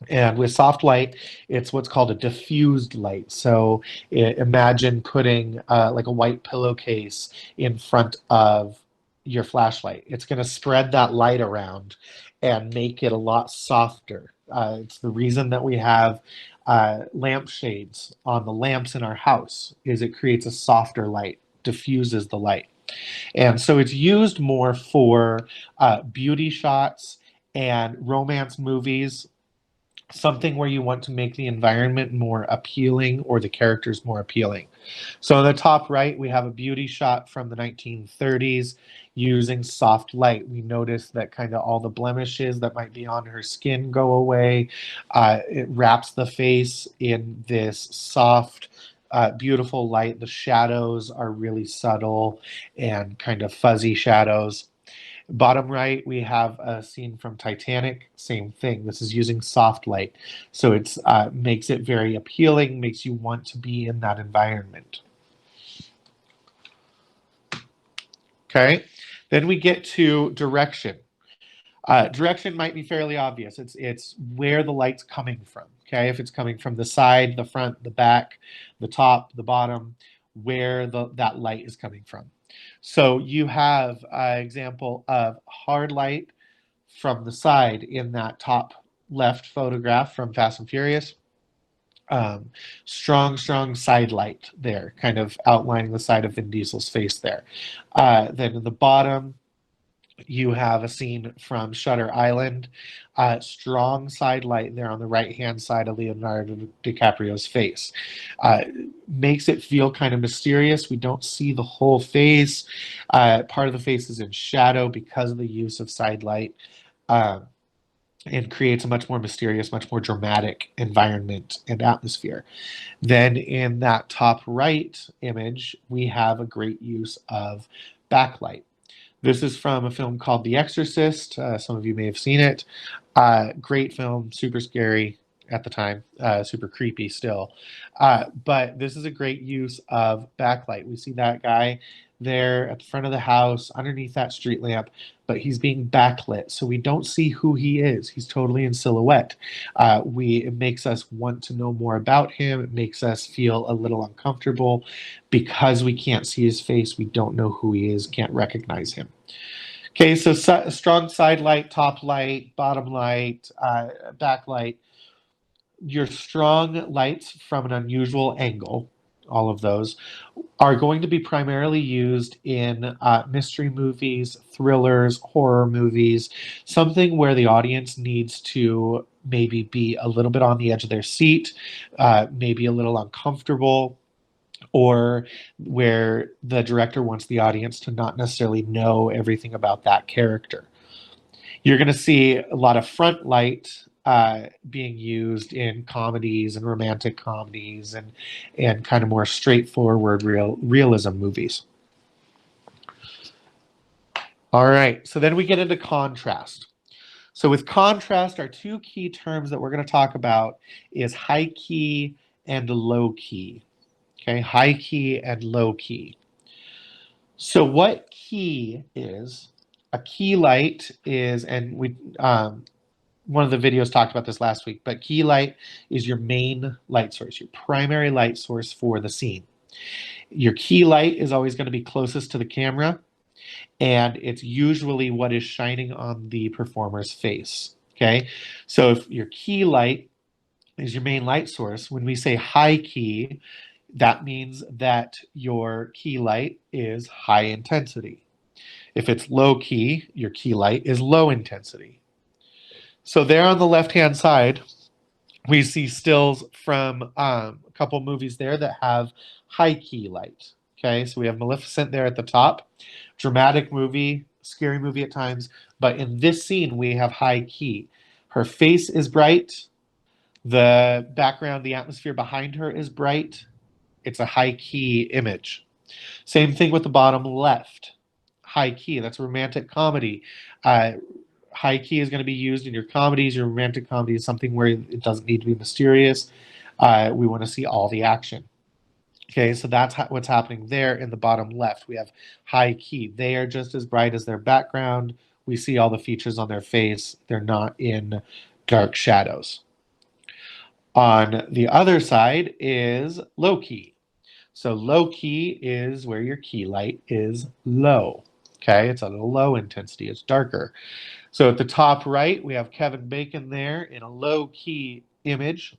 And with soft light, it's what's called a diffused light. So imagine putting like a white pillowcase in front of your flashlight. It's going to spread that light around and make it a lot softer. It's the reason that we have lampshades on the lamps in our house, is it creates a softer light, diffuses the light. And so it's used more for beauty shots and romance movies, something where you want to make the environment more appealing or the characters more appealing. So on the top right, we have a beauty shot from the 1930s using soft light. We notice that kind of all the blemishes that might be on her skin go away. It wraps the face in this soft, beautiful light. The shadows are really subtle and kind of fuzzy shadows. Bottom right, we have a scene from Titanic. Same thing. This is using soft light. So it makes it very appealing, makes you want to be in that environment. Okay, then we get to direction. Direction might be fairly obvious. It's where the light's coming from. Okay, if it's coming from the side, the front, the back, the top, the bottom, where that light is coming from. So you have an example of hard light from the side in that top left photograph from Fast and Furious. Strong side light there, kind of outlining the side of Vin Diesel's face there. Then in the bottom, you have a scene from Shutter Island. Strong side light there on the right-hand side of Leonardo DiCaprio's face. Makes it feel kind of mysterious. We don't see the whole face. Part of the face is in shadow because of the use of side light, and creates a much more mysterious, much more dramatic environment and atmosphere. Then in that top right image, we have a great use of backlight. This is from a film called The Exorcist. Some of you may have seen it. Great film, super scary. at the time, super creepy still. But this is a great use of backlight. We see that guy there at the front of the house underneath that street lamp, but he's being backlit, so we don't see who he is. He's totally in silhouette. It makes us want to know more about him. It makes us feel a little uncomfortable because we can't see his face. We don't know who he is, can't recognize him. Okay, so strong side light, top light, bottom light, backlight. Your strong lights from an unusual angle, all of those, are going to be primarily used in mystery movies, thrillers, horror movies, something where the audience needs to maybe be a little bit on the edge of their seat, maybe a little uncomfortable, or where the director wants the audience to not necessarily know everything about that character. You're going to see a lot of front light being used in comedies and romantic comedies and kind of more straightforward realism movies. All right, so then we get into contrast. So with contrast, our two key terms that we're going to talk about is high key and low key. Okay, high key and low key. So what key is? A key light is, and we one of the videos talked about this last week, but key light is your main light source, your primary light source for the scene. Your key light is always going to be closest to the camera, and it's usually what is shining on the performer's face. Okay, so if your key light is your main light source, when we say high key, that means that your key light is high intensity. If it's low key, your key light is low intensity. So there on the left-hand side, we see stills from a couple movies there that have high key light. Okay, so we have Maleficent there at the top. Dramatic movie, scary movie at times, but in this scene we have high key. Her face is bright. The background, the atmosphere behind her is bright. It's a high key image. Same thing with the bottom left. High key, that's a romantic comedy. High key is going to be used in your comedies, your romantic comedies, something where it doesn't need to be mysterious. We want to see all the action. Okay, so that's what's happening there in the bottom left. We have high key. They are just as bright as their background. We see all the features on their face. They're not in dark shadows. On the other side is low key. So low key is where your key light is low. Okay, it's a little low intensity. It's darker. So at the top right, we have Kevin Bacon there in a low key image.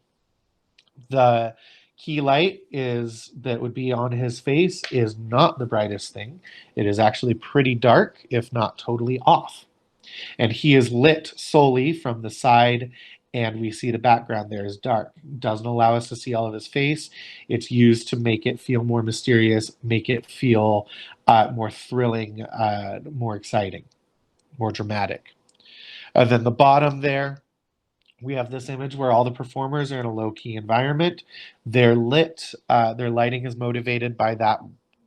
The key light that would be on his face is not the brightest thing. It is actually pretty dark, if not totally off. And he is lit solely from the side, and we see the background there is dark. It doesn't allow us to see all of his face. It's used to make it feel more mysterious, make it feel more thrilling, more exciting, more dramatic. And then the bottom there, we have this image where all the performers are in a low-key environment. They're lit. Their lighting is motivated by that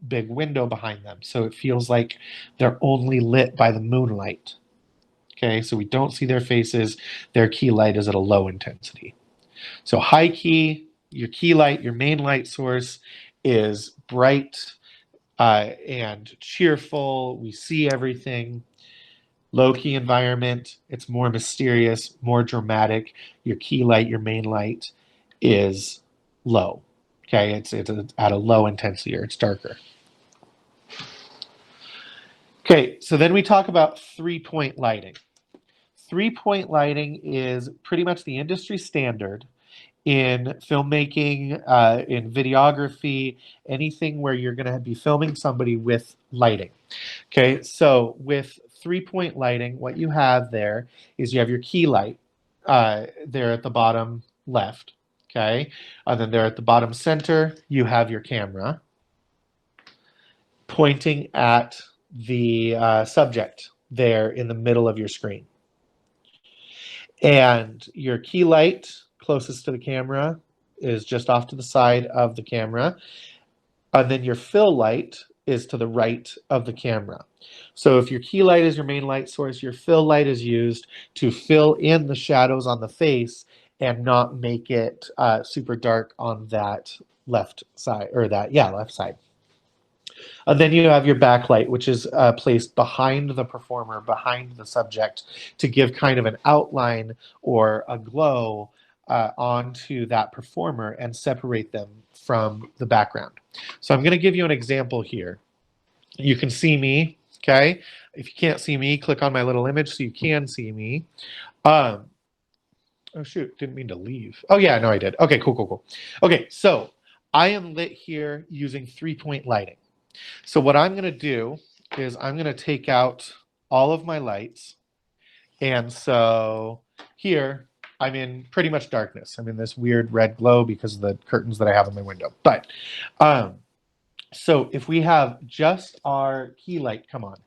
big window behind them. So it feels like they're only lit by the moonlight. Okay, so we don't see their faces. Their key light is at a low intensity. So high key, your key light, your main light source is bright and cheerful. We see everything. Low key environment, it's more mysterious, more dramatic. Your key light, your main light is low. Okay, it's at a low intensity, or it's darker. Okay, so then we talk about 3-point lighting. 3-point lighting is pretty much the industry standard in filmmaking, in videography, anything where you're going to be filming somebody with lighting. Okay, so with 3-point lighting, what you have there is you have your key light there at the bottom left. Okay, and then there at the bottom center, you have your camera pointing at the subject there in the middle of your screen. And your key light closest to the camera is just off to the side of the camera. And then your fill light is to the right of the camera. So if your key light is your main light source, your fill light is used to fill in the shadows on the face and not make it super dark on that left side, or that, left side. And then you have your backlight, which is placed behind the performer, behind the subject, to give kind of an outline or a glow onto that performer and separate them from the background. So I'm going to give you an example here. You can see me, okay? If you can't see me, click on my little image so you can see me. Oh shoot, didn't mean to leave. Oh yeah, no I did. Okay, cool. Okay, so I am lit here using 3-point lighting. So what I'm going to do is I'm going to take out all of my lights. And so here I'm in pretty much darkness. I'm in this weird red glow because of the curtains that I have in my window. But so if we have just our key light come on.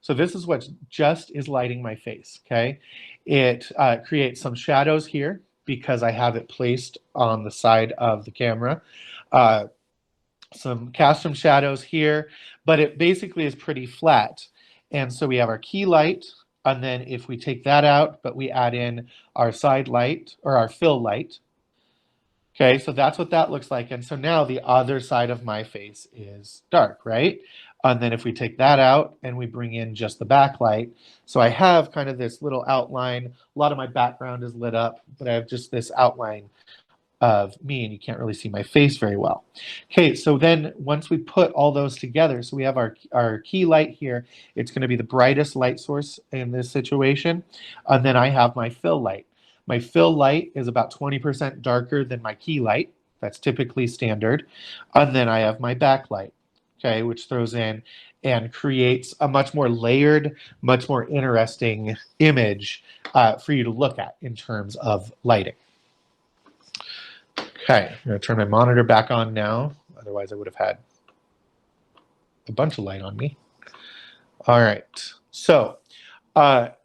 So this is what just is lighting my face, okay? It creates some shadows here because I have it placed on the side of the camera. Cast some shadows here, but it basically is pretty flat. And so we have our key light, and then if we take that out, but we add in our side light or our fill light. Okay, so that's what that looks like. And so now the other side of my face is dark, right? And then if we take that out and we bring in just the backlight, so I have kind of this little outline. A lot of my background is lit up, but I have just this outline of me, and you can't really see my face very well. Okay, so then once we put all those together, so we have our key light here, it's going to be the brightest light source in this situation, and then I have my fill light. My fill light is about 20% darker than my key light. That's typically standard. And then I have my backlight, okay, which throws in and creates a much more layered, much more interesting image for you to look at in terms of lighting. Okay, I'm going to turn my monitor back on now. Otherwise, I would have had a bunch of light on me. All right, so 3-point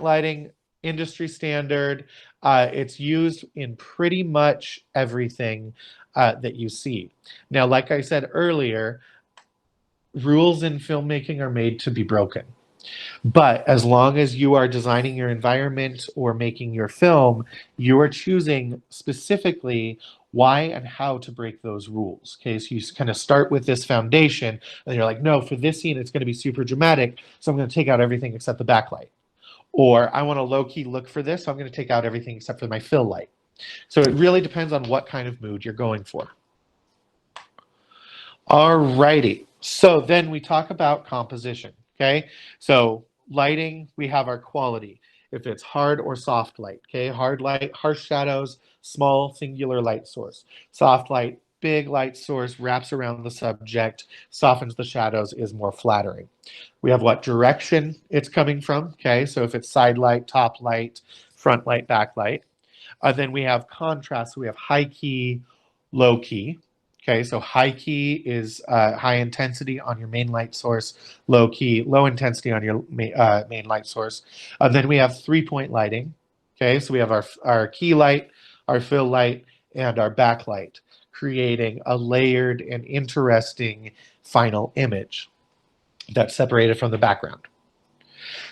lighting, industry standard. It's used in pretty much everything that you see. Now, like I said earlier, rules in filmmaking are made to be broken. But as long as you are designing your environment or making your film, you are choosing specifically why and how to break those rules. Okay, so you kind of start with this foundation, and you're like, no, for this scene, it's going to be super dramatic, so I'm going to take out everything except the backlight. Or I want a low-key look for this, so I'm going to take out everything except for my fill light. So it really depends on what kind of mood you're going for. Alrighty, so then we talk about composition. Okay, so lighting, we have our quality. If it's hard or soft light, okay, hard light, harsh shadows, small singular light source. Soft light, big light source, wraps around the subject, softens the shadows, is more flattering. We have what direction it's coming from, okay, so if it's side light, top light, front light, back light. Then we have contrast, so we have high key, low key. Okay, so high key is high intensity on your main light source, low key, low intensity on your main light source. And then we have 3-point lighting. Okay, so we have our key light, our fill light, and our backlight, creating a layered and interesting final image that's separated from the background.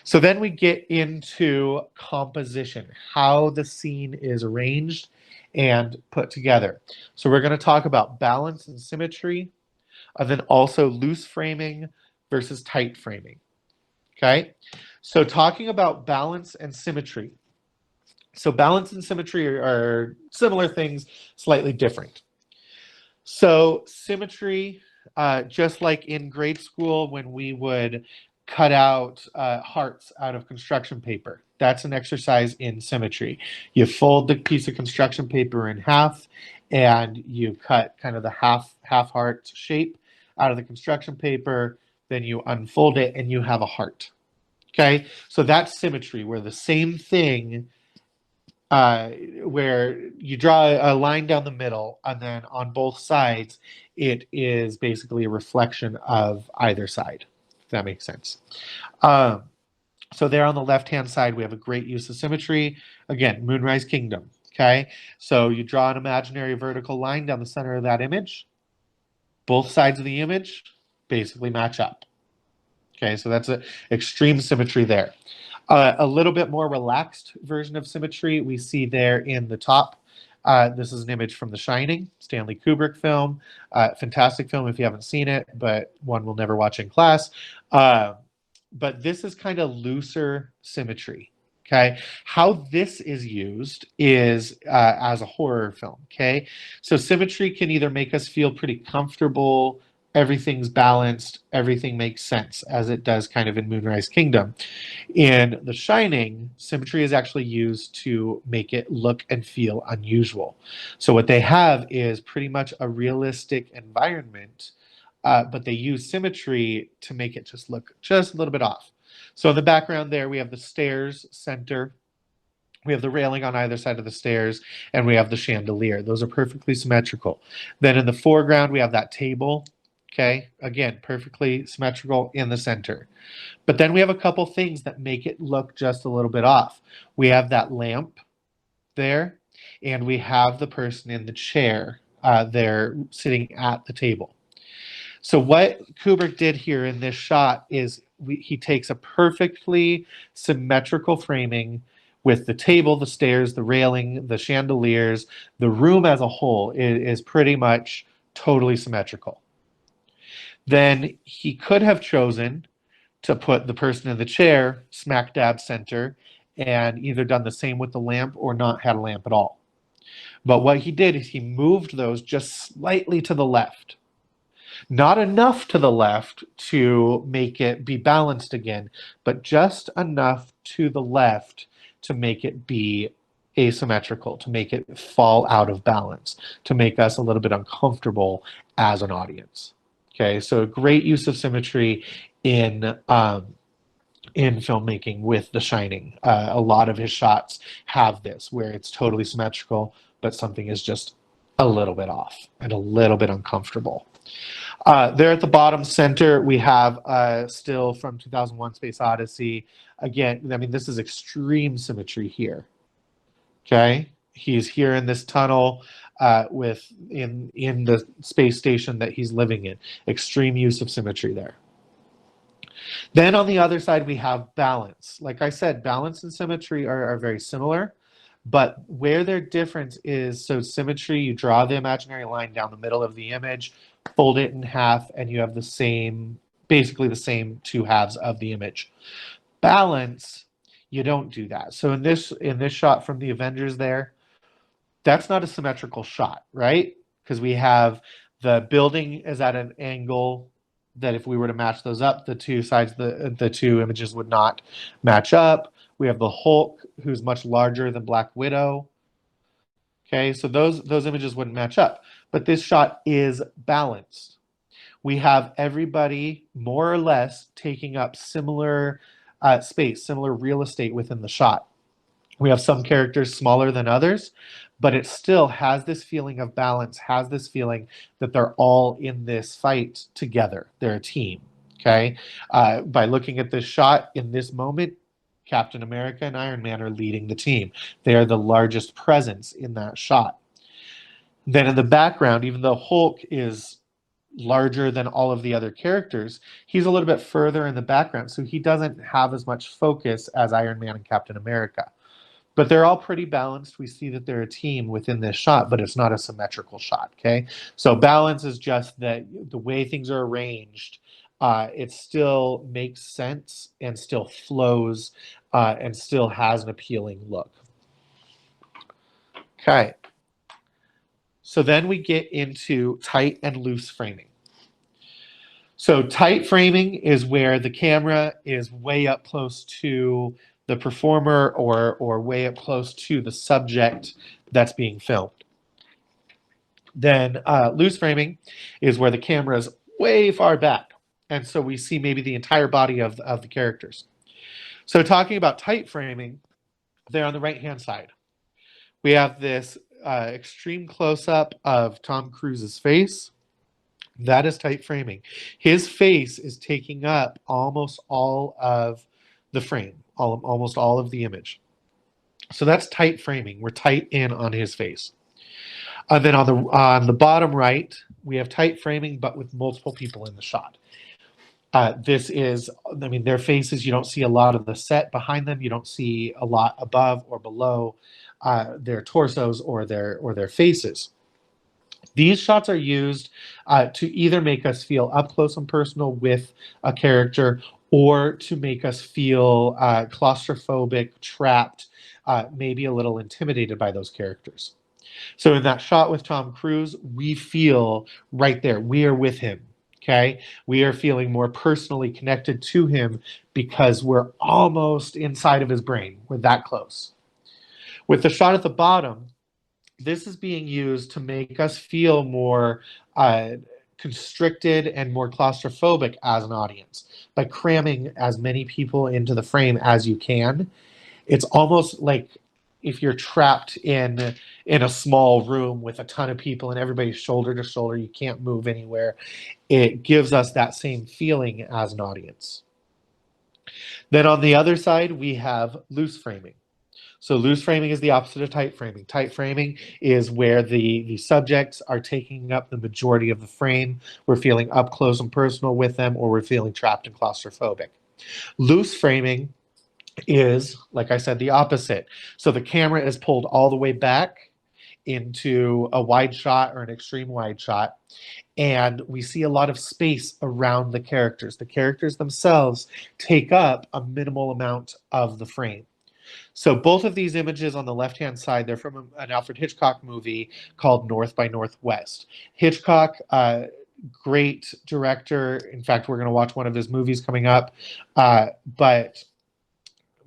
So then we get into composition, how the scene is arranged and put together. So we're going to talk about balance and symmetry, and then also loose framing versus tight framing. Okay, so talking about balance and symmetry. So balance and symmetry are similar things, slightly different. So symmetry, just like in grade school when we would cut out hearts out of construction paper. That's an exercise in symmetry. You fold the piece of construction paper in half and you cut kind of the half heart shape out of the construction paper, then you unfold it and you have a heart. Okay, so that's symmetry, where the same thing, where you draw a line down the middle and then on both sides, it is basically a reflection of either side, if that makes sense. So there on the left-hand side, we have a great use of symmetry. Again, Moonrise Kingdom, okay? So you draw an imaginary vertical line down the center of that image. Both sides of the image basically match up. Okay, so that's an extreme symmetry there. A little bit more relaxed version of symmetry we see there in the top. This is an image from The Shining, Stanley Kubrick film. Fantastic film if you haven't seen it, but one we'll never watch in class. But this is kind of looser symmetry. Okay, how this is used is as a horror film. Okay, so symmetry can either make us feel pretty comfortable, everything's balanced, everything makes sense, as it does kind of in Moonrise Kingdom. In The Shining, symmetry is actually used to make it look and feel unusual. So what they have is pretty much a realistic environment, but they use symmetry to make it just look just a little bit off. So in the background there, we have the stairs center, we have the railing on either side of the stairs, and we have the chandelier. Those are perfectly symmetrical. Then in the foreground, we have that table. Okay, again, perfectly symmetrical in the center. But then we have a couple things that make it look just a little bit off. We have that lamp there, and we have the person in the chair there sitting at the table. So what Kubrick did here in this shot is he takes a perfectly symmetrical framing with the table, the stairs, the railing, the chandeliers. The room as a whole is pretty much totally symmetrical. Then he could have chosen to put the person in the chair smack dab center and either done the same with the lamp or not had a lamp at all. But what he did is he moved those just slightly to the left. Not enough to the left to make it be balanced again, but just enough to the left to make it be asymmetrical, to make it fall out of balance, to make us a little bit uncomfortable as an audience. Okay, so a great use of symmetry in filmmaking with The Shining. A lot of his shots have this, where it's totally symmetrical, but something is just a little bit off and a little bit uncomfortable. There at the bottom center, we have still from 2001 Space Odyssey. Again, I mean, this is extreme symmetry here. Okay, he's here in this tunnel in the space station that he's living in. Extreme use of symmetry there. Then on the other side, we have balance. Like I said, balance and symmetry are very similar, but where their difference is, so symmetry, you draw the imaginary line down the middle of the image, fold it in half, and you have the same, basically the same two halves of the image. Balance, you don't do that. So in this shot from the Avengers there, that's not a symmetrical shot, right? Because we have the building is at an angle that if we were to match those up, the two sides, the two images would not match up. We have the Hulk, who's much larger than Black Widow. Okay, so those images wouldn't match up. But this shot is balanced. We have everybody more or less taking up similar space, similar real estate within the shot. We have some characters smaller than others, but it still has this feeling of balance, has this feeling that they're all in this fight together. They're a team, okay? By looking at this shot in this moment, Captain America and Iron Man are leading the team. They are the largest presence in that shot. Then in the background, even though Hulk is larger than all of the other characters, he's a little bit further in the background, so he doesn't have as much focus as Iron Man and Captain America. But they're all pretty balanced. We see that they're a team within this shot, but it's not a symmetrical shot, okay? So balance is just that the way things are arranged, it still makes sense and still flows and still has an appealing look. Okay. So then we get into tight and loose framing. So tight framing is where the camera is way up close to the performer or way up close to the subject that's being filmed. Then loose framing is where the camera is way far back. And so we see maybe the entire body of the characters. So talking about tight framing, there on the right-hand side, we have this extreme close-up of Tom Cruise's face. That is tight framing. His face is taking up almost all of the frame, almost all of the image. So that's tight framing. We're tight in on his face. And then on the bottom right, we have tight framing, but with multiple people in the shot. This is, I mean, their faces, you don't see a lot of the set behind them. You don't see a lot above or below their torsos or their faces. These shots are used to either make us feel up close and personal with a character or to make us feel claustrophobic, trapped, maybe a little intimidated by those characters. So in that shot with Tom Cruise, we feel right there. We are with him. Okay. We are feeling more personally connected to him because we're almost inside of his brain. We're that close. With the shot at the bottom, this is being used to make us feel more constricted and more claustrophobic as an audience by cramming as many people into the frame as you can. It's almost like if you're trapped in a small room with a ton of people and everybody's shoulder to shoulder, you can't move anywhere. It gives us that same feeling as an audience. Then on the other side, we have loose framing. So loose framing is the opposite of tight framing. Tight framing is where the subjects are taking up the majority of the frame. We're feeling up close and personal with them, or we're feeling trapped and claustrophobic. Loose framing is, like I said, the opposite. So the camera is pulled all the way back into a wide shot or an extreme wide shot, and we see a lot of space around the characters. The characters themselves take up a minimal amount of the frame. So both of these images on the left-hand side, they're from an Alfred Hitchcock movie called North by Northwest. Hitchcock, great director. In fact, we're going to watch one of his movies coming up. But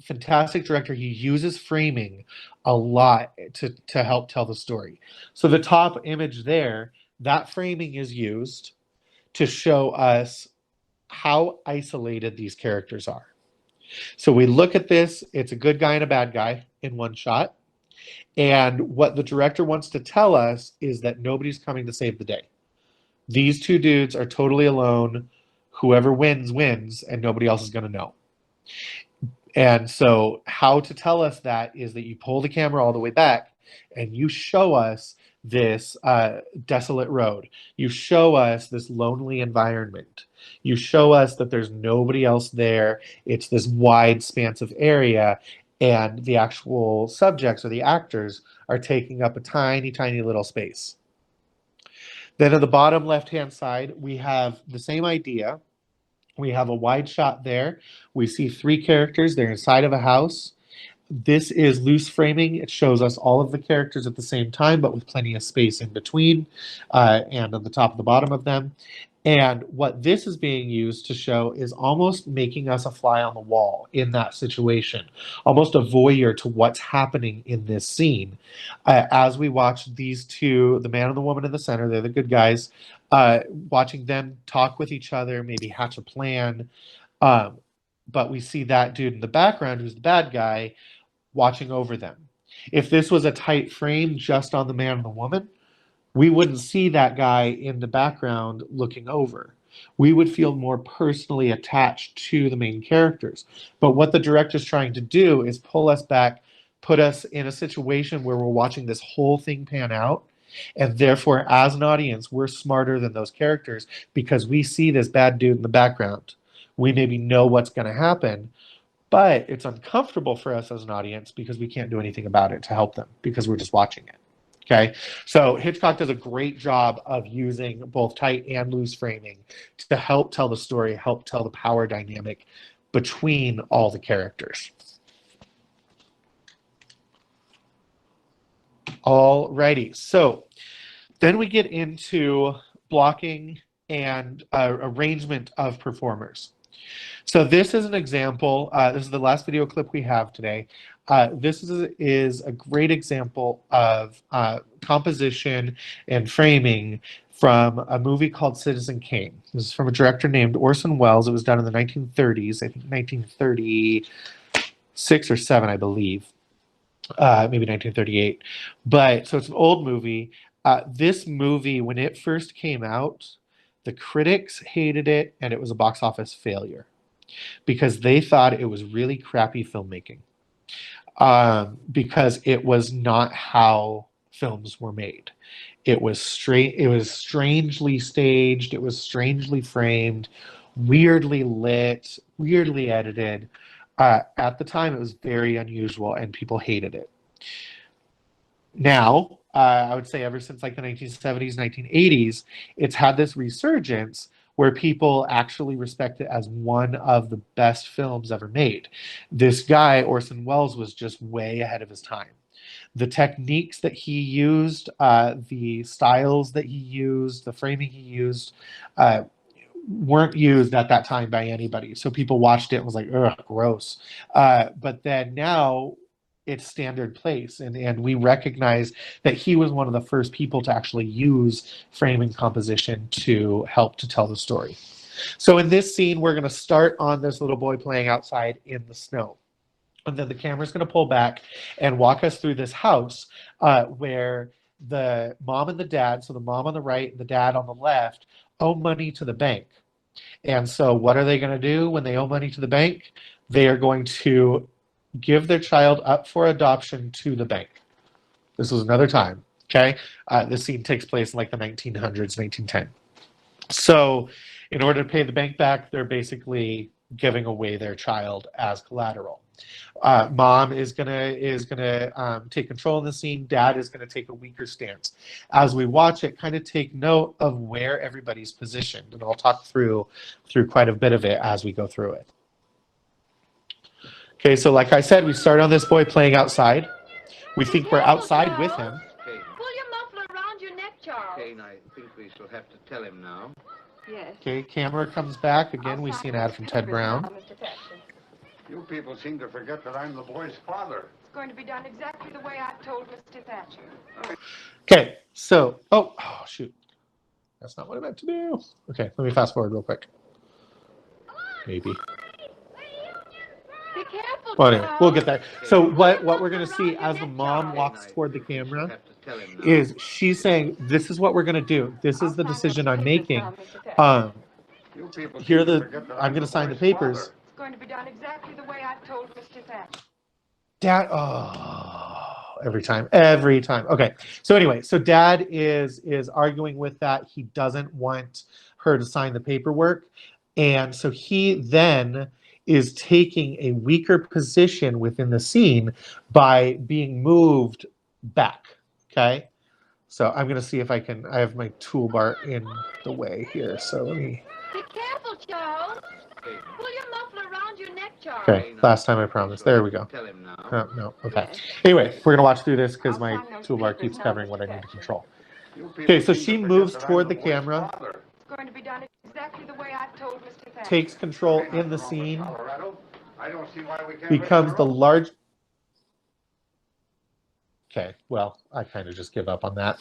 fantastic director. He uses framing a lot to help tell the story. So the top image there, that framing is used to show us how isolated these characters are. So we look at this, it's a good guy and a bad guy in one shot. And what the director wants to tell us is that nobody's coming to save the day. These two dudes are totally alone. Whoever wins, wins, and nobody else is going to know. And so how to tell us that is that you pull the camera all the way back and you show us this desolate road. You show us this lonely environment. You show us that there's nobody else there. It's this wide expanse of area, and the actual subjects or the actors are taking up a tiny, tiny little space. Then at the bottom left-hand side, we have the same idea. We have a wide shot there. We see three characters. They're inside of a house. This is loose framing. It shows us all of the characters at the same time, but with plenty of space in between and on the top and the bottom of them. And what this is being used to show is almost making us a fly on the wall in that situation, almost a voyeur to what's happening in this scene. As we watch these two, the man and the woman in the center, they're the good guys, watching them talk with each other, maybe hatch a plan. But we see that dude in the background, who's the bad guy, watching over them. If this was a tight frame just on the man and the woman, we wouldn't see that guy in the background looking over. We would feel more personally attached to the main characters. But what the director's trying to do is pull us back, put us in a situation where we're watching this whole thing pan out. And therefore, as an audience, we're smarter than those characters because we see this bad dude in the background. We maybe know what's going to happen, but it's uncomfortable for us as an audience because we can't do anything about it to help them because we're just watching it. Okay, so Hitchcock does a great job of using both tight and loose framing to help tell the story, help tell the power dynamic between all the characters. Alrighty, so then we get into blocking and arrangement of performers. So this is an example. This is the last video clip we have today. This is a great example of composition and framing from a movie called Citizen Kane. This is from a director named Orson Welles. It was done in the 1930s, I think 1936 or 7, I believe. Maybe 1938. But so it's an old movie. This movie, when it first came out, the critics hated it and it was a box office failure because they thought it was really crappy filmmaking. Because it was not how films were made. It was strangely staged. It was strangely framed. weirdly lit, weirdly edited. At the time, it was very unusual, and people hated it. Now, I would say ever since like the 1970s, 1980s, it's had this resurgence where people actually respect it as one of the best films ever made. This guy, Orson Welles, was just way ahead of his time. The techniques that he used, the styles that he used, the framing he used, weren't used at that time by anybody. So people watched it and was like, ugh, gross. But then now it's standard place. And we recognize that he was one of the first people to actually use framing composition to help to tell the story. So in this scene, we're going to start on this little boy playing outside in the snow. And then the camera's going to pull back and walk us through this house where the mom and the dad, so the mom on the right and the dad on the left, owe money to the bank. And so what are they going to do when they owe money to the bank? They are going to give their child up for adoption to the bank. This was another time, okay? This scene takes place in like the 1900s, 1910. So in order to pay the bank back, they're basically giving away their child as collateral. Mom is gonna take control in the scene. Dad is gonna take a weaker stance. As we watch it, kind of take note of where everybody's positioned, and I'll talk through quite a bit of it as we go through it. Okay, so like I said, we start on this boy playing outside. We think we're outside with him. Pull your muffler around your neck, Charles. Okay, I think we shall have to tell him now. Yes. Okay, camera comes back again. We see an ad from Ted Brown. You people seem to forget that I'm the boy's father. It's going to be done exactly the way I told Mr. Thatcher. Okay, so oh shoot, that's not what I meant to do. Okay, let me fast forward real quick. Maybe. Be careful, Well, anyway, we'll get there. So what we're going to see as the mom walks toward the camera is she's saying, "This is what we're going to do. This is the decision I'm making. I'm going to sign the papers." It's going to be done exactly the way I told Mr. Thatcher. Dad, every time. Okay, so anyway, so Dad is arguing with that. He doesn't want her to sign the paperwork, and so he then is taking a weaker position within the scene by being moved back, okay? So I'm going to see if I have my toolbar in the way here, so let me... Be careful, Charles. Pull your muffler around your neck, Charles. Okay, last time I promised. There we go. Oh, no, okay. Anyway, we're going to watch through this because my toolbar keeps covering what I need to control. Okay, so she moves toward the camera. It's going to be done exactly the way I told Mr. Thatcher. Takes control in the scene. I don't see why we can't becomes the large... Okay, well, I kind of just give up on that.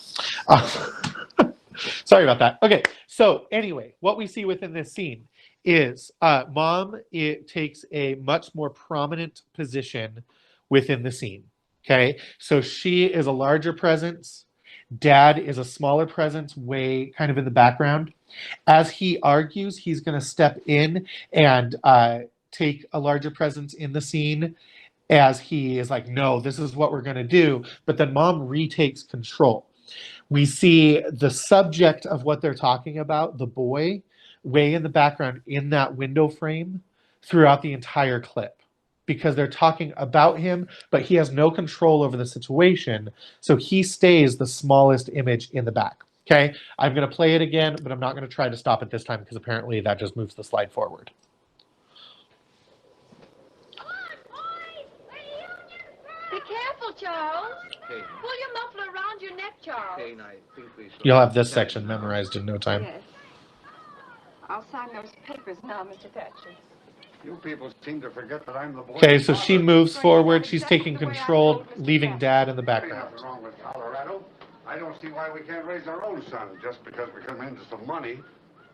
Sorry about that. Okay, so anyway, what we see within this scene is Mom takes a much more prominent position within the scene. Okay, so she is a larger presence. Dad is a smaller presence, way kind of in the background. As he argues, he's going to step in and take a larger presence in the scene as he is like, no, this is what we're going to do. But then Mom retakes control. We see the subject of what they're talking about, the boy, way in the background in that window frame throughout the entire clip, because they're talking about him, but he has no control over the situation. So he stays the smallest image in the back. Okay, I'm going to play it again, but I'm not going to try to stop it this time because apparently that just moves the slide forward. Be careful, Charles. Pull your muffler around your neck, Charles. You'll have this section memorized in no time. Yes. I'll sign those papers now, Mr. Thatcher. You people seem to forget that I'm the boy. Okay, so she moves forward. She's taking control, leaving Dad in the background. Nothing wrong with Colorado. I don't see why we can't raise our own son just because we come into some money.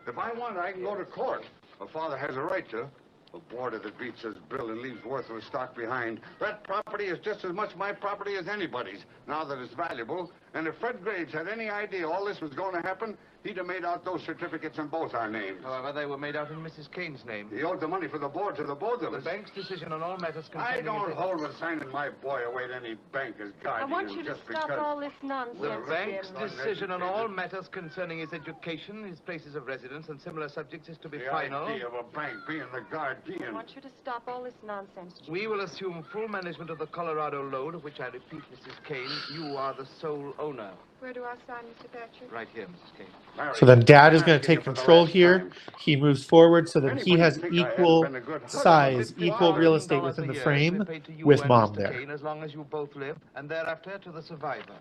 If I want, I can go to court. A father has a right to. A boarder that beats his bill and leaves worthless stock behind. That property is just as much my property as anybody's, now that it's valuable. And if Fred Graves had any idea all this was going to happen, He'd have made out those certificates in both our names. However, they were made out in Mrs. Kane's name. He owed the money for the board to the both of The us. bank's decision on all matters I concerning... don't hold with signing my boy away to any banker's I guardian want you to just stop because... all this nonsense, The bank's Jim. decision on all matters concerning his education, his places of residence, and similar subjects is to be The final. idea of a bank being the I guardian. want you to stop all this nonsense, Jim. We will assume full management of the Colorado load, of which I repeat, Mrs. Kane, you are the sole owner. Where do I sign, Mr. Thatcher? Right here, Mrs. Kane. So then Dad is going to take control here. He moves forward so that he has equal size, equal real estate within the frame with Mom there. Kane, as long as you both live, and thereafter to the survivor.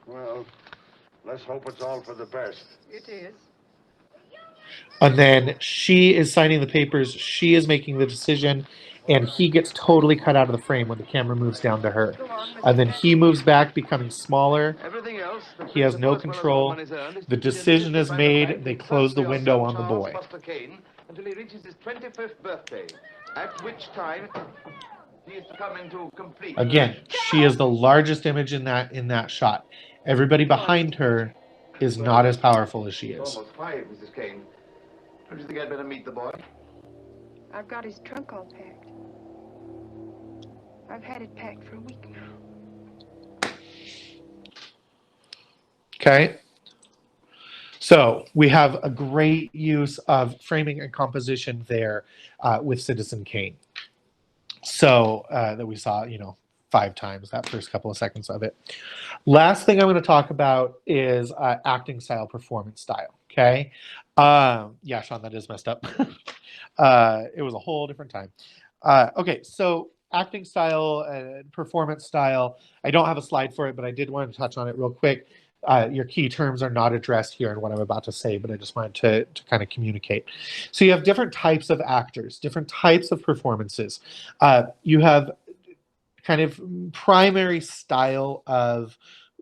Well, let's hope it's all for the best. It is. And then she is signing the papers. She is making the decision. And he gets totally cut out of the frame when the camera moves down to her. And then he moves back, becoming smaller. He has no control. The decision is made. They close the window on the boy. Until he reaches his 25th birthday, at which time he is to come into complete... Again, she is the largest image in that shot. Everybody behind her is not as powerful as she is. Almost 5, Mrs. Kane. Don't you think I'd better meet the boy? I've got his trunk all packed. I've had it packed for a week now. Okay. So we have a great use of framing and composition there with Citizen Kane. So that we saw, 5 times that first couple of seconds of it. Last thing I'm going to talk about is acting style, performance style. Okay. Yeah, Sean, that is messed up. It was a whole different time. Okay, so acting style and performance style. I don't have a slide for it, but I did want to touch on it real quick. Your key terms are not addressed here in what I'm about to say, but I just wanted to kind of communicate. So you have different types of actors, different types of performances. You have kind of primary style of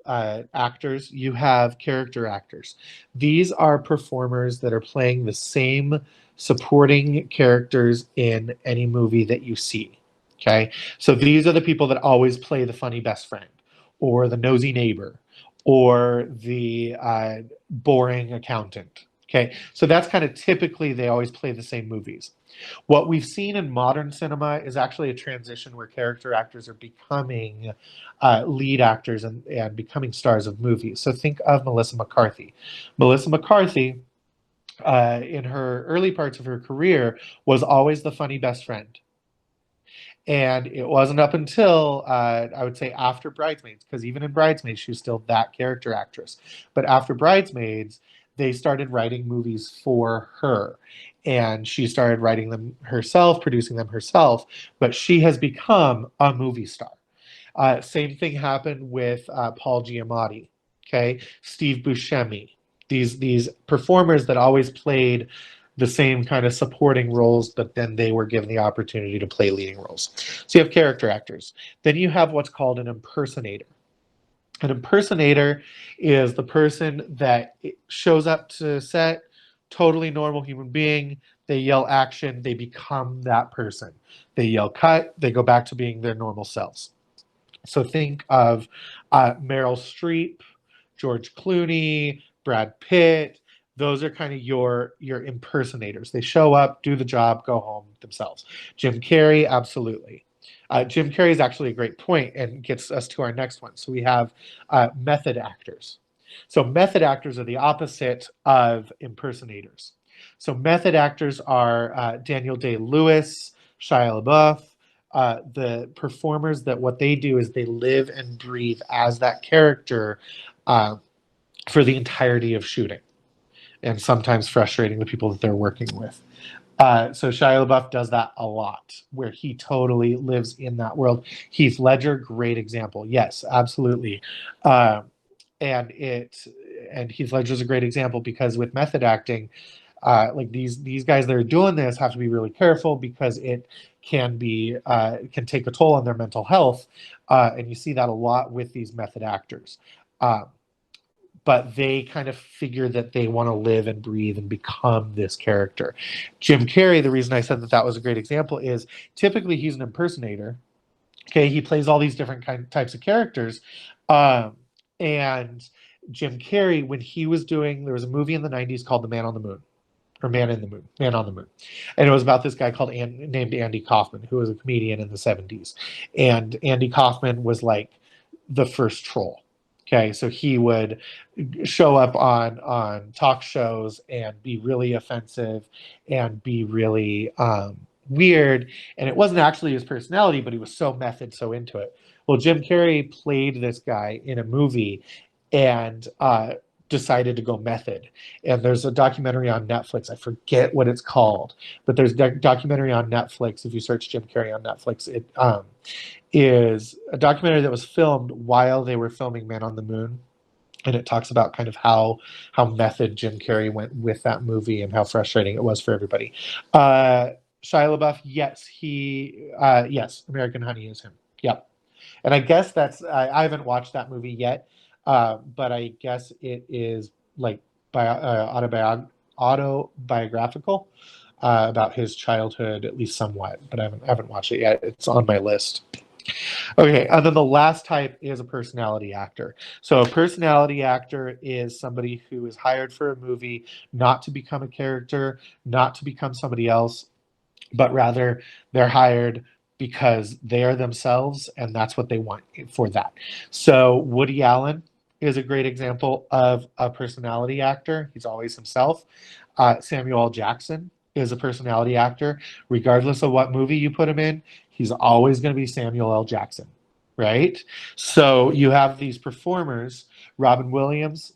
actors. You have character actors. These are performers that are playing the same supporting characters in any movie that you see. Okay, so these are the people that always play the funny best friend, or the nosy neighbor, or the boring accountant. Okay, so that's kind of typically they always play the same movies. What we've seen in modern cinema is actually a transition where character actors are becoming lead actors and becoming stars of movies. So think of Melissa McCarthy. Melissa McCarthy, in her early parts of her career, was always the funny best friend. And it wasn't up until, I would say, after Bridesmaids, because even in Bridesmaids, she was still that character actress. But after Bridesmaids, they started writing movies for her. And she started writing them herself, producing them herself. But she has become a movie star. Same thing happened with Paul Giamatti, okay? Steve Buscemi. These performers that always played the same kind of supporting roles, but then they were given the opportunity to play leading roles. So you have character actors. Then you have what's called an impersonator. An impersonator is the person that shows up to set, totally normal human being. They yell action, they become that person. They yell cut, they go back to being their normal selves. So think of Meryl Streep, George Clooney, Brad Pitt. Those are kind of your impersonators. They show up, do the job, go home themselves. Jim Carrey, absolutely. Jim Carrey is actually a great point and gets us to our next one. So we have method actors. So method actors are the opposite of impersonators. So method actors are Daniel Day-Lewis, Shia LaBeouf, the performers that what they do is they live and breathe as that character for the entirety of shooting, and sometimes frustrating the people that they're working with. So Shia LaBeouf does that a lot, where he totally lives in that world. Heath Ledger, great example. Yes, absolutely. And Heath Ledger is a great example because with method acting, like these guys that are doing this have to be really careful because it can take a toll on their mental health, and you see that a lot with these method actors. But they kind of figure that they want to live and breathe and become this character. Jim Carrey, the reason I said that was a great example is typically he's an impersonator. Okay, he plays all these different types of characters, and Jim Carrey, when he was doing, there was a movie in the 90s called The Man on the Moon, or Man in the Moon, Man on the Moon. And it was about this guy named Andy Kaufman, who was a comedian in the 70s. And Andy Kaufman was like the first troll. Okay, so he would show up on talk shows and be really offensive and be really weird. And it wasn't actually his personality, but he was so method, so into it. Well, Jim Carrey played this guy in a movie and decided to go method. And there's a documentary on Netflix. I forget what it's called, but there's a documentary on Netflix. If you search Jim Carrey on Netflix, it is a documentary that was filmed while they were filming Man on the Moon. And it talks about kind of how method Jim Carrey went with that movie and how frustrating it was for everybody. Shia LaBeouf, yes, yes, American Honey is him. Yep. And I guess I haven't watched that movie yet, but I guess it is like autobiographical about his childhood, at least somewhat, but I haven't watched it yet. It's on my list. Okay, and then the last type is a personality actor. So a personality actor is somebody who is hired for a movie not to become a character, not to become somebody else, but rather they're hired because they are themselves and that's what they want for that. So Woody Allen is a great example of a personality actor. He's always himself. Samuel L. Jackson is a personality actor. Regardless of what movie you put him in, he's always going to be Samuel L. Jackson, right? So you have these performers. Robin Williams,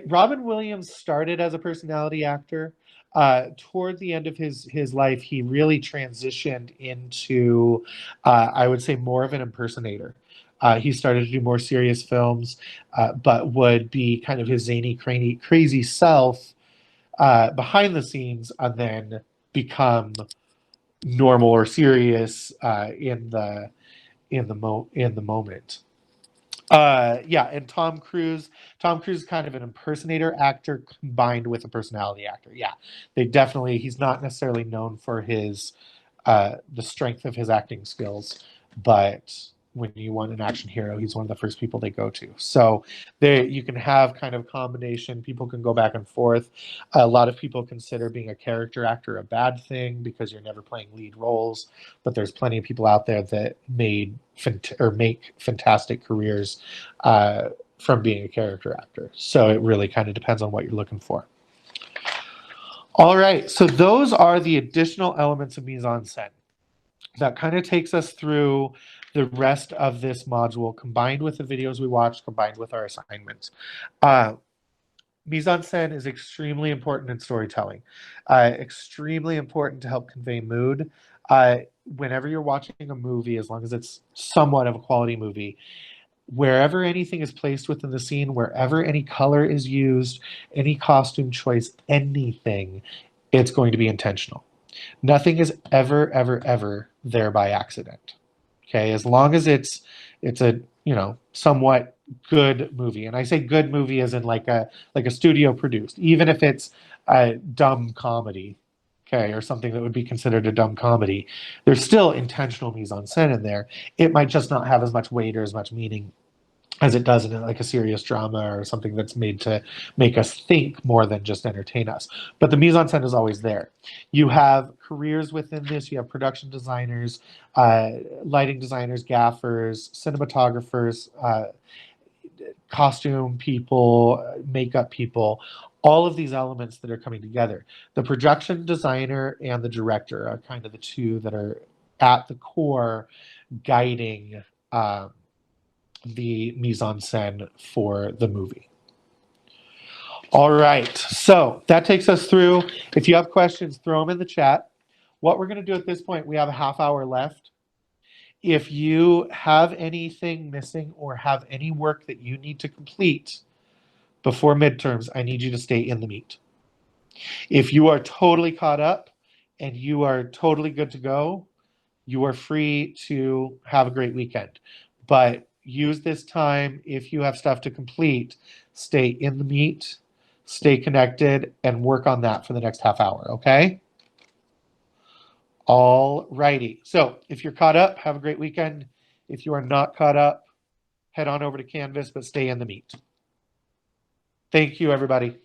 Robin Williams started as a personality actor. Toward the end of his life, he really transitioned into, I would say, more of an impersonator. He started to do more serious films, but would be kind of his zany, crazy self behind the scenes, and then become normal or serious in the moment. And Tom Cruise is kind of an impersonator actor combined with a personality actor. He's not necessarily known for his the strength of his acting skills, but when you want an action hero, he's one of the first people they go to. So you can have kind of a combination. People can go back and forth. A lot of people consider being a character actor a bad thing because you're never playing lead roles, but there's plenty of people out there that make fantastic careers from being a character actor. So it really kind of depends on what you're looking for. All right, so those are the additional elements of mise en scène. That kind of takes us through the rest of this module, combined with the videos we watched, combined with our assignments. Mise en scène is extremely important in storytelling, extremely important to help convey mood. Whenever you're watching a movie, as long as it's somewhat of a quality movie, wherever anything is placed within the scene, wherever any color is used, any costume choice, anything, it's going to be intentional. Nothing is ever there by accident. Okay, as long as it's a somewhat good movie, and I say good movie as in like a studio produced, even if it's a dumb comedy, okay, or something that would be considered a dumb comedy, there's still intentional mise en scène in there. It might just not have as much weight or as much meaning as it does in like a serious drama or something that's made to make us think more than just entertain us. But the mise en scène is always there. You have careers within this. You have production designers, lighting designers, gaffers, cinematographers, costume people, makeup people, all of these elements that are coming together. The production designer and the director are kind of the two that are at the core guiding the mise en scène for the movie. All right, so that takes us through. If you have questions, throw them in the chat. What we're going to do at this point, we have a half hour left. If you have anything missing or have any work that you need to complete before midterms, I need you to stay in the meet. If you are totally caught up and you are totally good to go, you are free to have a great weekend. But use this time, if you have stuff to complete, stay in the meet, stay connected, and work on that for the next half hour, okay? All righty. So if you're caught up, have a great weekend. If you are not caught up, head on over to Canvas, but stay in the meet. Thank you, everybody.